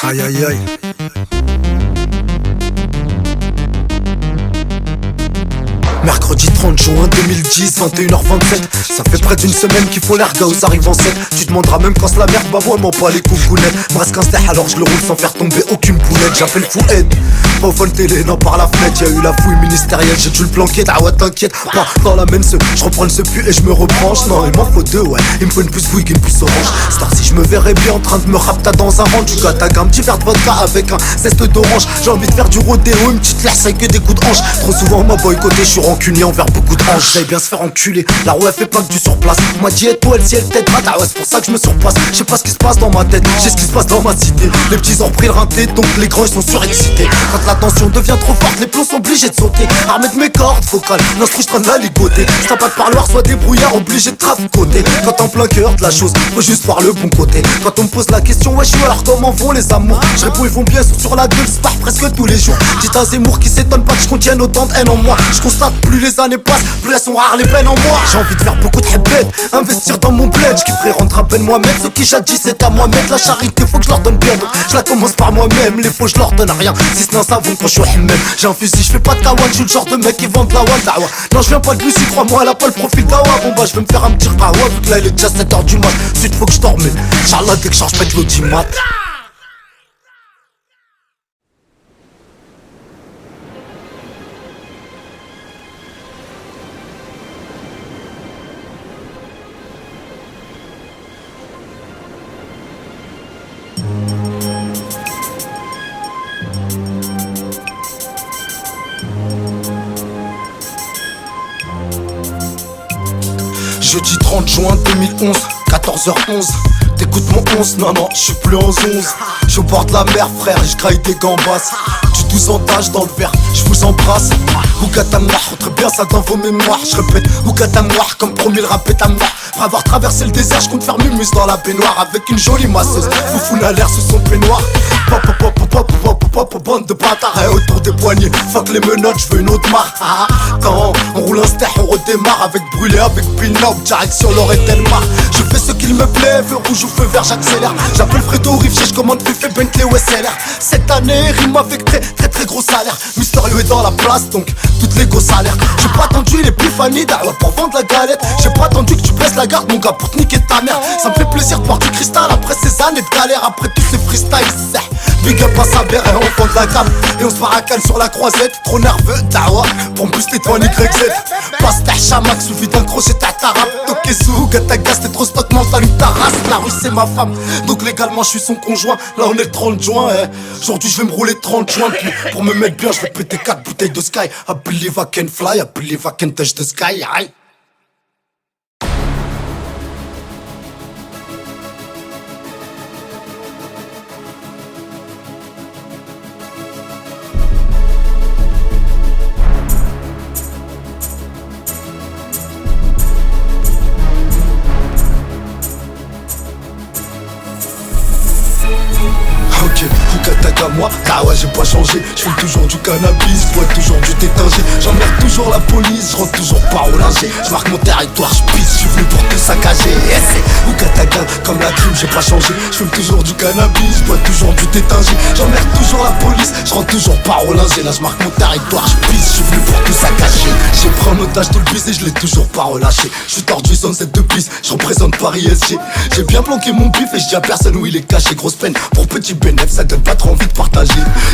Aïe aïe aïe. Mercredi 30 juin 2010, 21h27. Ça fait près d'une semaine qu'ils font l'air gars, arrivent en 7. Tu demanderas même quand c'est la merde, bah moi m'en pas les coucounettes. Presque un stèche alors je le roule sans faire tomber aucune boulette. J'appelle Foued, pas au vol télé, non par la fenêtre. Y'a eu la fouille ministérielle, j'ai dû le planquer. Ah ouais t'inquiète, pas dans la même je reprends le sepu et je me rebranche. Non il m'en faut deux ouais, il me faut une puce bouille qu'une puce orange. Star si je me verrais bien en train de me rapta dans un ranch. Tu gâtes un petit verre de vodka avec un zeste d'orange. J'ai envie de faire du rodéo, une petite laisse avec que des coups de hanche. Trop souvent on m'a boycotté, je suis rancunier envers beaucoup de hanches. J'allais bien se faire enculer, la roue elle fait pas que du surplace. On m'a dit et toi elle si elle t'aidera, ah ouais c'est pour ça que je me surpasse. Je sais pas ce qui se passe dans ma tête, je sais ce qui se passe dans ma cité. Les petits ont repris le rinté, donc les grands ils sont surexcités. Quand la tension devient trop forte, les plombs sont obligés de sauter. Armé de mes cordes vocales, l'instru j'traîne la ligoter. Si t'as pas de parloir, soit débrouillard, obligé de traficoter. Quand en plein cœur de la chose, faut juste voir le bon côté. Quand on me pose la question, ouais je suis alors comment vont les amours? Je réponds ils vont bien, sont sur la gueule, se part presque tous les jours. Dites à Zemmour qui s'étonne pas que je contienne autant de haine en moi. Je constate plus les années passent, plus elles sont rares les peines en moi. J'ai envie de faire beaucoup de bêtes, investir dans mon bled. Je kifferais rendre à peine moi-même. Ceux qui jadis c'est à moi mettre la charité, faut que je leur donne bien. Donc je la commence par moi-même, les faux je leur donne rien. Si ce n'est un savon quand je suis même. J'ai un fusil, je fais pas de kawan, je suis le genre de mec qui vend de la wall. Non je viens pas de Lucie, crois-moi elle a pas le profil d'Awa. Bon bah je vais me faire un petit rawa, vu que là il est déjà 7h du mat. Ensuite faut que je dorme, Inch'Allah dès que je change pas de l'audimat. Jeudi 30 juin 2011, 14h11. T'écoutes mon 11, non non, j'suis plus en 11. J'suis au bord de la mer frère et j'graille des gambas. Du 12 en tâche dans le verre, j'vous embrasse. Ougatamouah, rentrez bien ça dans vos mémoires. J'répète, Ougatamouah, comme promis le rap est à moi. Après avoir traversé le désert, j'compte faire mumus dans la baignoire. Avec une jolie masseuse, Foufoune à l'air sous son peignoir. Pop pop pop pop pop pop pop, bande de bâtards et autour des poignets. Fuck les menottes, j'veux une autre marque. Quand on roule un stère, on redémarre avec brûlé, avec pin-up, direction Lorette-Delmar. Je fais ce qu'il me plaît, feu rouge ou feu vert, j'accélère. J'appelle Fredo Rivier, j'commande Fife Bentley ou SLR. Cette année, rime avec très gros salaire. Mysterio est dans la place, donc toutes les gosses salaires. J'ai pas attendu l'épiphanie d'Awa pour vendre la galette. J'ai pas attendu que tu baisses la garde, mon gars, pour te niquer ta mère. Ça me fait plaisir de voir du cristal après ces années de galère. Après tous ces freestyles, big up à sa mère et on prend de la gamme. Et on se baracane sur la croisette. Trop nerveux, Dawa, pour me booster toi en YZ. Passe ta chamac, suffit d'un crochet ta tarap. Tokezou, gatagas, t'es trop stock mental, ta race. La rue c'est ma femme, donc légalement je suis son conjoint. Là on est le 30 juin, aujourd'hui je vais me rouler 30 juin. Puis pour me mettre bien, je vais péter 4 bouteilles de Sky. I believe I can fly, I believe I can touch the sky, aïe. Moi, ah ouais j'ai pas changé, je fume toujours du cannabis, je bois toujours du tétingé, j'emmerde toujours la police, je rentre toujours pas au linger, je marque mon territoire, je pisse, je suis venu pour te saccager, yes, c'est Ougataga, comme la crime j'ai pas changé, je fume toujours du cannabis, je bois toujours du tétingé, j'emmerde toujours la police, je rentre toujours pas au linger, là je marque mon territoire, je pisse, je suis venu pour te saccager, j'ai pris en otage tout le bus et je l'ai toujours pas relâché, je suis tordu sans cette de piste, je représente Paris SG, j'ai bien planqué mon bif et je dis à personne où il est caché, grosse peine, pour petit bénéf, ça donne pas trop envie de partager.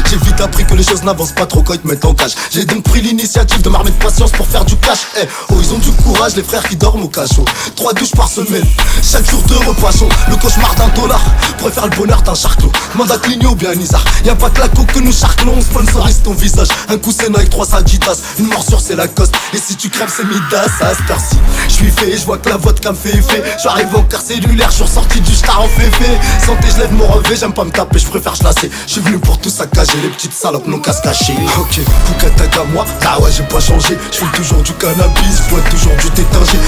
J'ai vite appris que les choses n'avancent pas trop quand ils te mettent en cage. J'ai donc pris l'initiative de m'armer de patience pour faire du cash. Oh ils ont du courage les frères qui dorment au cachot. 3 douches par semaine, chaque jour 2 repas chauds. Le cauchemar d'un dollar préfère le bonheur d'un charclos. Demande à Clignot ou bien Nizar. Y'a pas que la coke que nous charclons, on sponsorise ton visage. Un coussin avec 3 saditas, une morsure c'est la coste. Et si tu crèves c'est Midas à cette heure-ci. J'suis fait, j'vois que la vodka me fait effet. J'arrive en quart cellulaire, j'suis ressorti du star en féfé. Santé j'lève mon relevé, j'aime pas me taper, j'préfère chlasser. J'suis venu pour tout saccager, les petites salopes n'ont qu'à se cacher. Ok, Ougataga moi, ah ouais j'ai pas changé. J'fume toujours du cannabis, j'bois toujours du tétingé.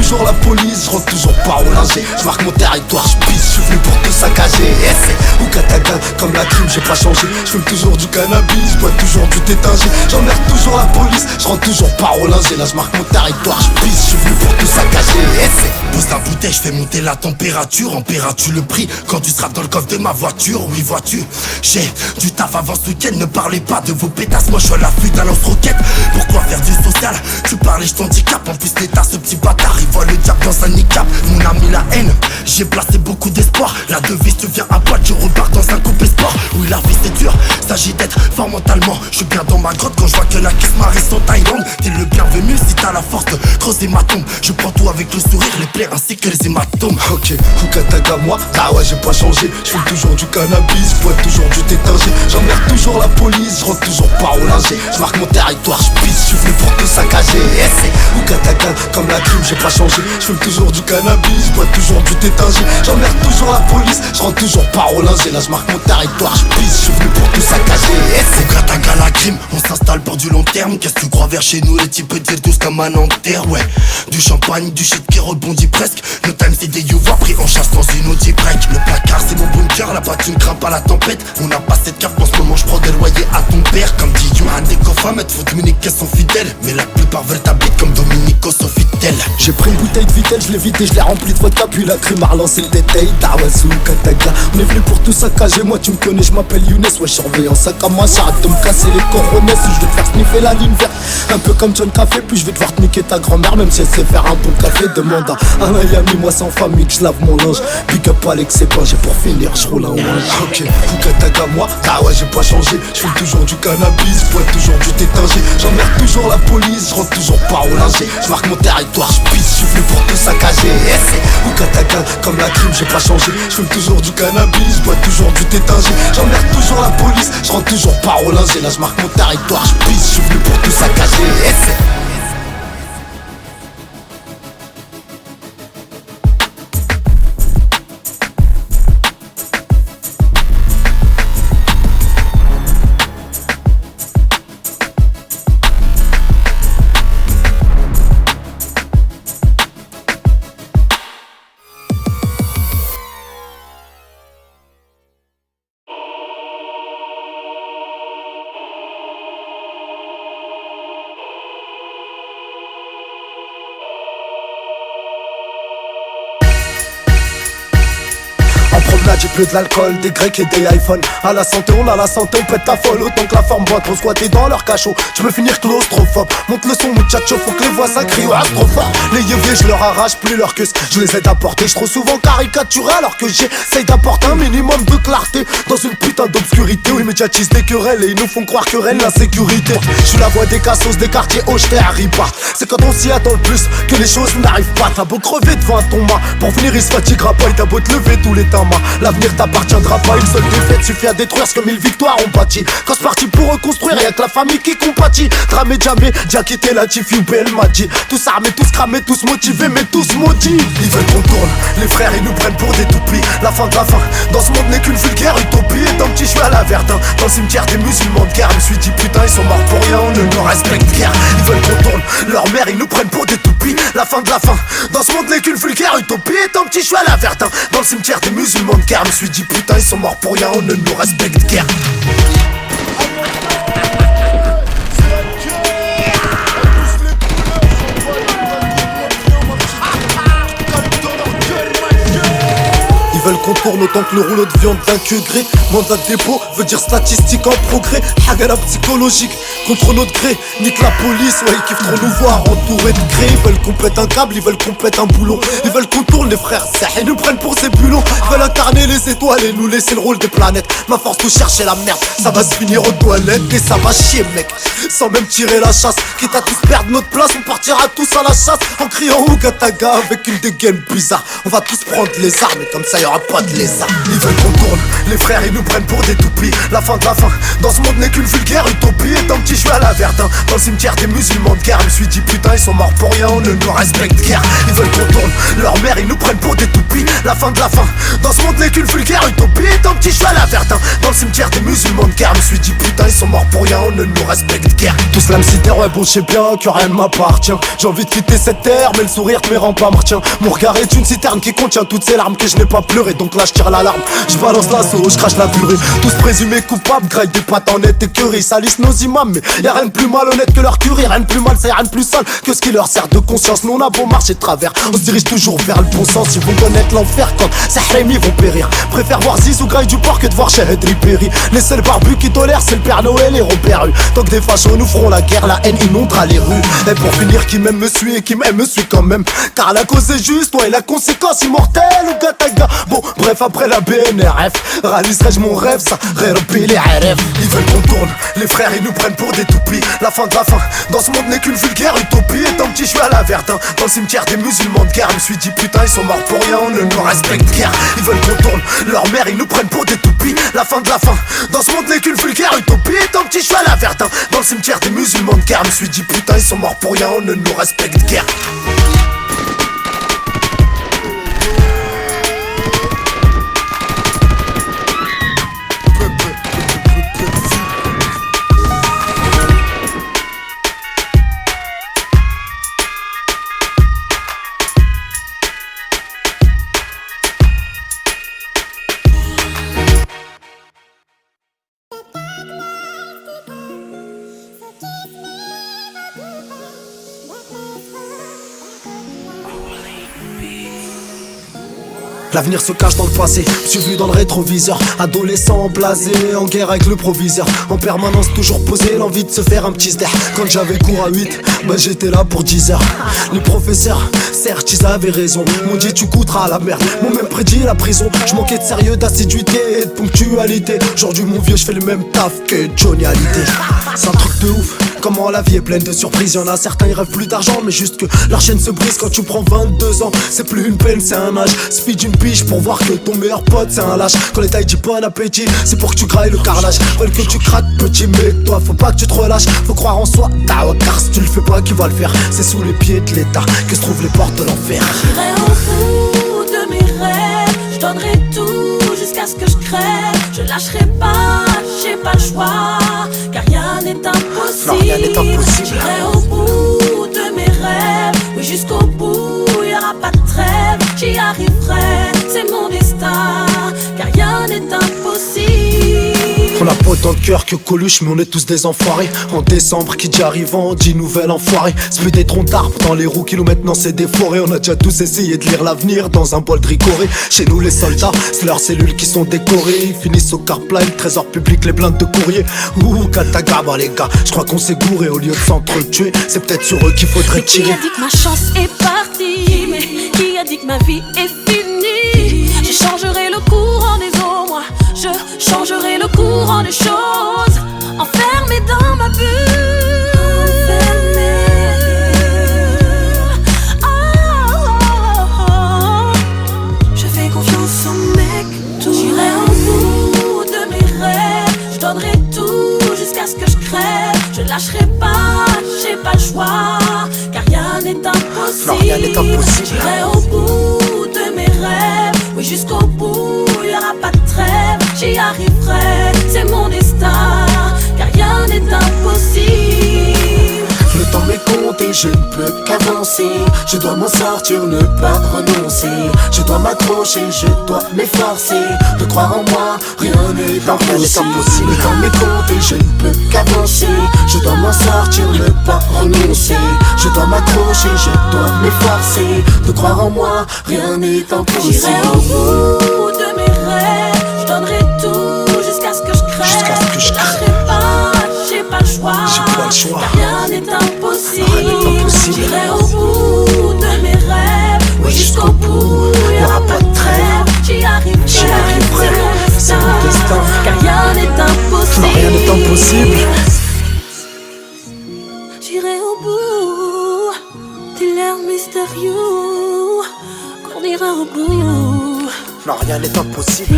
toujours la police, je rentre toujours pas au linger. Je marque mon territoire, je pisse, je suis venu pour tout saccager. Et c'est ou Kataga, comme la crime, j'ai pas changé. Je fume toujours du cannabis, je bois toujours du tétingé. J'emmerde toujours la police, je rentre toujours pas au linger. Là je marque mon territoire, je pisse, je suis venu pour tout saccager. Et c'est pousse la bouteille, je fais monter la température. Empérature le prix, quand tu seras dans le coffre de ma voiture. Oui vois-tu, j'ai du taf avant ce week-end. Ne parlez pas de vos pétasses, moi je suis à l'affût d'un lance-roquette. Pourquoi faire du social? Tu parlais, je t'handicape. En plus l'état, ce petit bâtard, il voit le diable dans un niqab. Mon ami la haine, j'ai placé beaucoup d'espoir. La devise, tu viens à poil, tu repars dans un coupé sport. Oui la vie c'est dur, s'agit d'être fort mentalement. Je suis bien dans ma grotte quand je vois que la kiss marie en Thaïlande. T'es le bienvenu si t'as la force de creuser ma tombe. Je prends tout avec le sourire, les plaies ainsi que les hématomes. Ok, Kukataga moi, ah ouais j'ai pas changé. Je fume toujours du cannabis, je bois toujours du tétingé. J'emmerde toujours la police, je rentre toujours pas au linger. Je marque mon territoire, je pisse, je suis venu pour tout saccager. Et c'est Kukataga, comme la crime j'ai pas changé. Je fume toujours du cannabis, je bois toujours du tétingé. J'emmerde toujours la police, je rentre toujours pas au linger. Là je marque mon territoire, je pisse, je suis venu pour tout saccager. Et c'est Kukataga la crime, on s'installe pour du long terme. Qu'est-ce que tu crois vers chez nous, les types dire tous comme un enterre, ouais. Du champagne, du shit qui rebondit presque. No time c'est des you pris en chasse dans une Audi break. Le placard c'est mon bunker, là-bas tu ne crains pas la tempête. On n'a pas cette carte en ce moment, je prends des loyers à ton père. Comme dit Johan, des coffres à mettre, faut communiquer sont fidèles. Mais la plupart veulent t'habiter comme Dominico Sofitel. J'ai pris une bouteille de Vitel, je l'ai vidée, je l'ai remplie de vodka. Puis la crime a relancé le détail, Dawasu Kataga. On est venu pour tout saccager, moi tu me connais, je m'appelle Younes. Ouais, je surveille en sac à moi, j'arrête de me casser les coronets. Si je vais te faire sniffer la ligne verte, un peu comme John Café. Puis je vais devoir te niquer ta grand-mère, même si elle sait faire un bon café. Demande à un Miami, moi sans famille, que je lave mon linge. Big up Alex, c'est pas, j'ai pour finir, je roule un linge. Ok, Kukataga moi, ah ouais j'ai pas changé. Je fume toujours du cannabis, je bois toujours du tétingé. J'emmerde toujours la police, je rentre toujours pas au linger. Je marque mon territoire, je pisse, je suis venu pour tout saccager. Et c'est Kukataga, comme la crime, j'ai pas changé. Je fume toujours du cannabis, je bois toujours du tétingé. J'emmerde toujours la police, je rentre toujours pas au linger. Là je marque mon territoire, je pisse, je suis venu pour tout saccager. Et c'est j'ai plus de l'alcool, des grecs et des iPhones. À la santé, on a la santé, on pète ta folle. Autant que la forme boit trop squatter dans leur cachot. Je veux finir claustrophobe, monte le son muchacho. Faut que les voisins crient ouais, trop fort. Les yeux je leur arrache plus leur queue. Je les aide à porter, je trop souvent caricaturé. Alors que j'essaye d'apporter un minimum de clarté dans une putain d'obscurité où ils médiatisent des querelles et ils nous font croire que règne l'insécurité. Je suis la voix des cassos, des quartiers hauts, je t'arrive pas. C'est quand on s'y attend le plus que les choses n'arrivent pas. T'as beau crever devant ton mât, pour venir il se fatiguera pas. Il t'a beau te lever tous les temps, l'avenir t'appartiendra pas. Une seule défaite suffit à détruire ce que 1000 victoires ont bâti. Quand c'est parti pour reconstruire, y'a que la famille qui compatit. Dramé jamais, déjà quitté la Tifi ou BL m'a dit. Tous armés, tous cramés, tous motivés, mais tous maudits. Ils veulent qu'on tourne, les frères ils nous prennent pour des toupies. La fin de la fin, dans ce monde n'est qu'une vulgaire utopie. Et tant que je suis à la Verdun, dans le cimetière des musulmans de guerre, je me suis dit putain ils sont morts pour rien, on ne nous respecte guère. Ils veulent qu'on tourne, leur mère ils nous prennent pour des toupies. La fin de la fin, dans ce monde n'est qu'une vulgaire utopie. Et tant que je suis à la Verdun, dans le cimetière des musulmans de guerre, je me suis dit putain ils sont morts pour rien, on ne nous respecte guère. Ils veulent qu'on tourne autant que le rouleau de viande d'un queue gré. Mandat de dépôt veut dire statistique en progrès. Hagala psychologique contre notre gré. Nique la police, ouais ils kiffent trop nous voir entourés de gré. Ils veulent qu'on pète un câble, ils veulent qu'on pète un boulot. Ils veulent qu'on tourne les frères, ça ils nous prennent pour ces bulots. Ils veulent incarner les étoiles et nous laisser le rôle des planètes. Ma force tout chercher la merde, ça va se finir aux toilettes. Et ça va chier mec, sans même tirer la chasse. Quitte à tous perdre notre place, on partira tous à la chasse. En criant Ougataga avec une dégaine bizarre. On va tous prendre les armes et comme ça y'aura y'aura pas de lézard. Ils veulent qu'on tourne, les frères ils nous prennent pour des toupies. La fin de la fin, dans ce monde n'est qu'une vulgaire utopie. Et tant petit je suis à la Verdun, dans le cimetière des musulmans de guerre. Je me suis dit putain ils sont morts pour rien, on ne nous respecte guère. Ils veulent qu'on tourne, leur mère ils nous prennent pour des toupies. La fin de la fin, dans ce monde n'est qu'une vulgaire utopie. Et tant petit je suis à la Verdun, dans le cimetière des musulmans de guerre. Je me suis dit putain ils sont morts pour rien, on ne nous respecte guère. Tout cela me citer, ouais bon je sais bien que rien ne m'appartient. J'ai envie de quitter cette terre mais le sourire de mes rangs pas me retient. Mon regard est une citerne qui contient toutes ces larmes que je n'ai pas pleuré. Donc là je tire l'alarme, je balance l'assaut, je crache la purée. Tous présumés coupables, graillent des pattes en net et curry. Salissent nos imams mais y'a rien de plus malhonnête que leur curie. Rien de plus mal, c'est rien de plus sale que ce qui leur sert de conscience. Nous on a beau marcher de travers, on se dirige toujours vers le bon sens. Ils vont connaître l'enfer quand ces Rémi vont périr. Préfère voir Zizou graille du porc que de voir Shahedri périr. Les seuls barbus qui tolèrent c'est le Père Noël et Robert U. Tant que des fachos nous feront la guerre, la haine inondera les rues. Et pour finir qui m'aime me suit et qui m'aime me suit quand même. Car la cause est juste, ouais la conséquence immortelle ou gataga. Bon bref après la BNRF, réaliserai-je mon rêve, ça rérompit les rêves. Ils veulent qu'on tourne, les frères ils nous prennent pour des toupies. La fin de la fin, dans ce monde n'est qu'une vulgaire utopie. Et tant petit je suis à la Verdun, dans le cimetière des musulmans de guerre. Je me suis dit putain ils sont morts pour rien, on ne nous respecte guère. Ils veulent qu'on tourne, leur mère ils nous prennent pour des toupies. La fin de la fin, dans ce monde n'est qu'une vulgaire utopie. Et tant petit je suis à la Verdun, dans le cimetière des musulmans de guerre. Je me suis dit putain ils sont morts pour rien, on ne nous respecte guère. L'avenir se cache dans le passé, je suis vu dans le rétroviseur. Adolescent blasé, en guerre avec le proviseur. En permanence toujours posé, l'envie de se faire un petit sder. Quand j'avais cours à 8, bah j'étais là pour 10 heures. Les professeurs, certes ils avaient raison, m'ont dit tu coûteras à la merde, m'ont même prédit la prison. Je manquais de sérieux, d'assiduité et de ponctualité. Aujourd'hui mon vieux je fais le même taf que Johnny Hallyday. C'est un truc de ouf, comment la vie est pleine de surprises. Y'en a certains ils rêvent plus d'argent mais juste que leur chaîne se brise. Quand tu prends 22 ans, c'est plus une peine c'est un âge. Suffit d'une pige pour voir que ton meilleur pote c'est un lâche. Quand les tailles disent bon appétit, c'est pour que tu grailles le carrelage. Veulent que tu craques petit mais toi faut pas que tu te relâches. Faut croire en soi, car si tu le fais pas qui va le faire. C'est sous les pieds de l'état que se trouvent les portes de l'enfer. J'irai au bout de mes rêves, je donnerai tout jusqu'à ce que je crève. Je lâcherai pas, j'ai pas le choix, car rien n'est impossible. Non, rien n'est impossible. J'irai au bout de mes rêves, oui jusqu'au bout, y'aura pas de trêve. J'y arriverai, c'est mon destin, car rien n'est impossible. On a pas autant de cœur que Coluche, mais on est tous des enfoirés. En décembre, qui dit arrivant, dit nouvelle enfoiré. Se fait des troncs d'arbres dans les roues qui nous maintenant c'est des forêts. On a déjà tous essayé de lire l'avenir dans un bol de ricoré. Chez nous les soldats, c'est leurs cellules qui sont décorées. Ils finissent au carpline, trésor public, les blindes de courrier. Ouh, Katagaba les gars, je crois qu'on s'est gouré. Au lieu de s'entretuer, c'est peut-être sur eux qu'il faudrait tirer. Qui a dit que ma chance est partie? Mais qui a dit que ma vie est finie? Je changerai le courant des eaux, moi je changerai le courant des choses. Enfermé dans ma bulle, je fais confiance au mec tout. J'irai au bout de mes rêves, je donnerai tout jusqu'à ce que je crève. Je lâcherai pas, j'ai pas le choix, car rien n'est impossible. Non, rien n'est impossible. J'irai au bout de mes rêves, oui jusqu'au bout, y'aura pas de trêve. J'y arriverai, c'est mon destin, car rien n'est impossible. Le temps m'est compté, je ne peux qu'avancer. Je dois m'en sortir, ne pas renoncer. Je dois m'accrocher, je dois m'efforcer. De croire en moi, rien n'est impossible. Le temps m'est compté, je ne peux qu'avancer. Je dois m'en sortir, ne pas renoncer. Je dois m'accrocher, je dois m'efforcer. De croire en moi, rien n'est impossible. J'irai au bout de mes rêves, je donnerai tout jusqu'à ce que je crève. Je lâcherai pas, j'ai pas le choix, car rien n'est impossible. J'irai au bout de mes rêves, oui jusqu'au bout, y'aura pas de trêve. J'y arriverai, c'est mon destin, car rien n'est impossible. Non, rien n'est impossible. J'irai au bout, dealer mystérieux, qu'on ira au bout. Non, rien n'est impossible.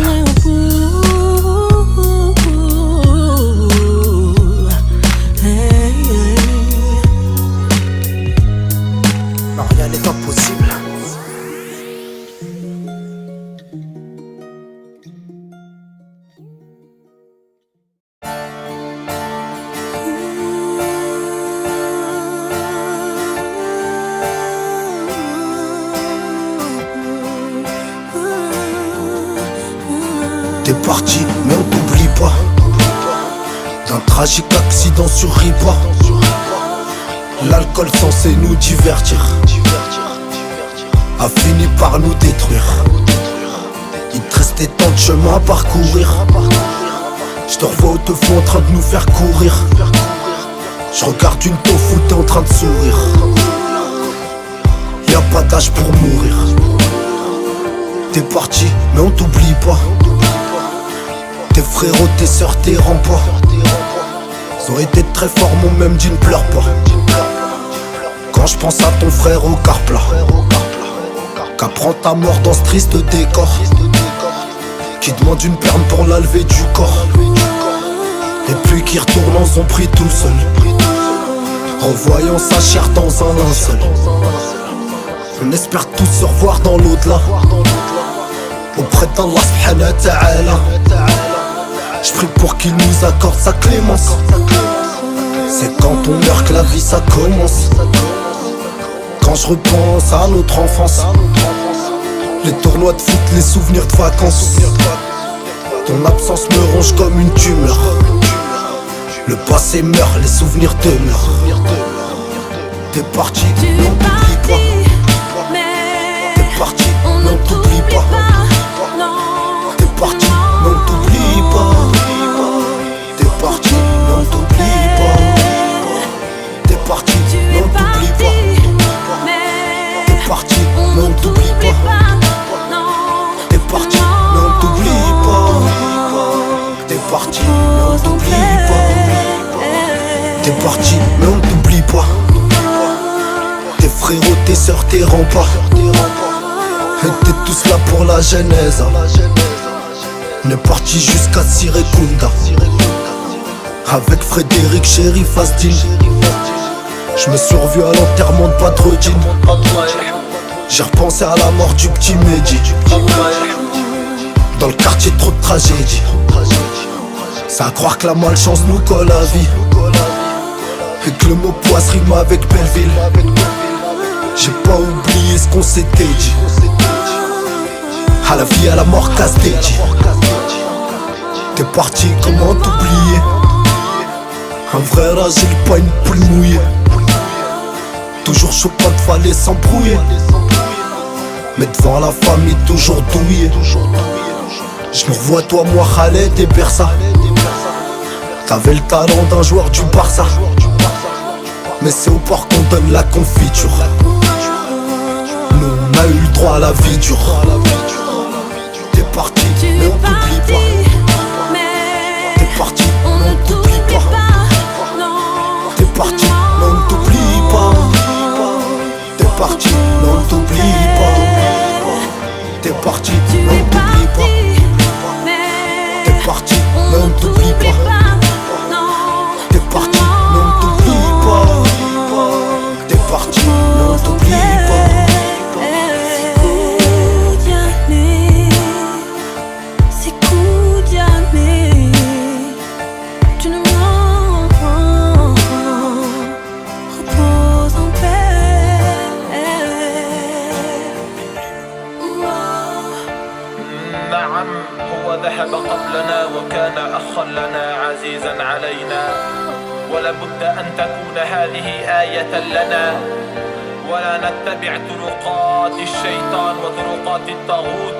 Non, rien n'est impossible. T'es parti, mais on t'oublie pas. D'un tragique accident sur Ripa. L'alcool censé nous divertir a fini par nous détruire. Il te restait tant de chemin à parcourir. Je te revois au te fond en train de nous faire courir. Je regarde une tofu, t'es en train de sourire. Y'a pas d'âge pour mourir. T'es parti, mais on t'oublie pas. Tes frérots, tes sœurs, tes remparts. Ils ont été très forts, mon même dit ne pleure pas. Quand je pense à ton frère au quart plat, qu'apprend ta mort dans ce triste décor, qui demande une perme pour la lever du corps, et puis qui retourne en son prix tout seul, revoyant sa chair dans un linceul. On espère tous se revoir dans l'au-delà, auprès d'Allah subhanahu wa ta'ala. Je prie pour qu'il nous accorde sa clémence. C'est quand on meurt que la vie ça commence. Quand je repense à notre enfance, les tournois de foot, les souvenirs de vacances. Ton absence me ronge comme une tumeur. Le passé meurt, les souvenirs demeurent. T'es parti, mais on t'oublie pas. T'es parti, mais on t'oublie pas. T'es parti, mais on t'oublie pas. T'es parti, mais on t'oublie pas. T'es parti, mais on t'oublie pas. T'es parti, mais on t'oublie pas. T'es parti, mais on t'oublie pas. T'es parti, mais on t'oublie pas. T'es parti, mais on t'oublie pas. Tes frérots, tes sœurs, tes remparts. Et t'es tous là pour la genèse. On est parti jusqu'à Sirekunda, avec Frédéric, Chérif, Asdin. Je me suis revu à l'enterrement de Badruddin. J'ai repensé à la mort du petit Mehdi. Dans le quartier, trop de tragédie. C'est à croire que la malchance nous colle à vie, et que le mot poisse rime avec Belleville. J'ai pas oublié ce qu'on s'était dit. À la vie, à la mort, casse dédié. T'es parti, comment t'oublier? Un vrai ragile, pas une poule mouillée. Toujours chaud quand fallait s'embrouiller, mais devant la famille toujours douillé. Je me revois toi, moi, Khaled et Bersa. T'avais le talent d'un joueur du Barça, mais c'est au port qu'on donne la confiture. Nous on a eu le droit à la vie dure. T'es parti, mais on t'oublie pas. T'es parti, mais on t'oublie pas. T'es parti, mais on t'oublie pas. T'es parti, mais on t'oublie pas. T'es parti, mais on t'oublie pas. T'es parti, mais on t'oublie pas. T'es parti, mais on t'oublie pas. T'es parti, mais on t'oublie pas. ذهب قبلنا وكان أخا لنا عزيزا علينا، ولابد أن تكون هذه آية لنا، ولا نتبع طرقات الشيطان وطرقات الطاغوت،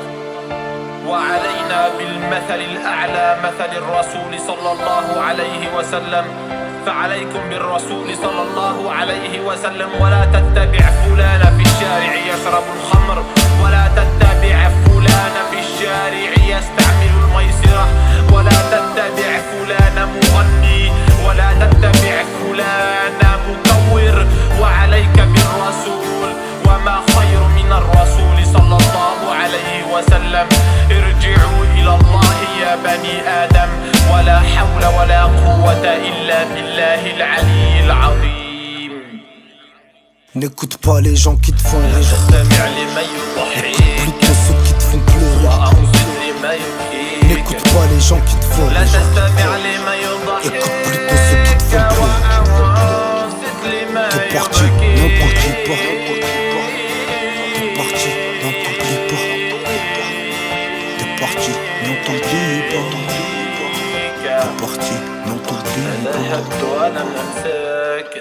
وعلينا بالمثل الأعلى مثل الرسول صلى الله عليه وسلم. فعليكم بالرسول صلى الله عليه وسلم، ولا تتبع فلان في الشارع يشرب الخمر، ولا تتبع فلان في الشارع يستعمل الميسرة، ولا تتبع فلان مغني، ولا تتبع فلان مكور، وعليك بالرسول، وما خير من الرسول صلى الله عليه وسلم ارجعوا إلى الله يا بني آدم ولا حول ولا قوة إلا بالله العلي العظيم. N'écoute pas les gens qui te font rire. تستمع لمن يضحك Plutôt ceux qui te font pleurer. وأنصت لمن يبكيك. N'écoute pas les gens qui te font لا rire. تستمع لمن يضحك. Écoute plutôt ceux qui te font pleurer. T'es parti, n'entends plus pas. T'es parti, n'entends plus pas. T'es parti, n'entends plus pas. T'es parti, n'entends plus pas. ذهبت ولم أنساك.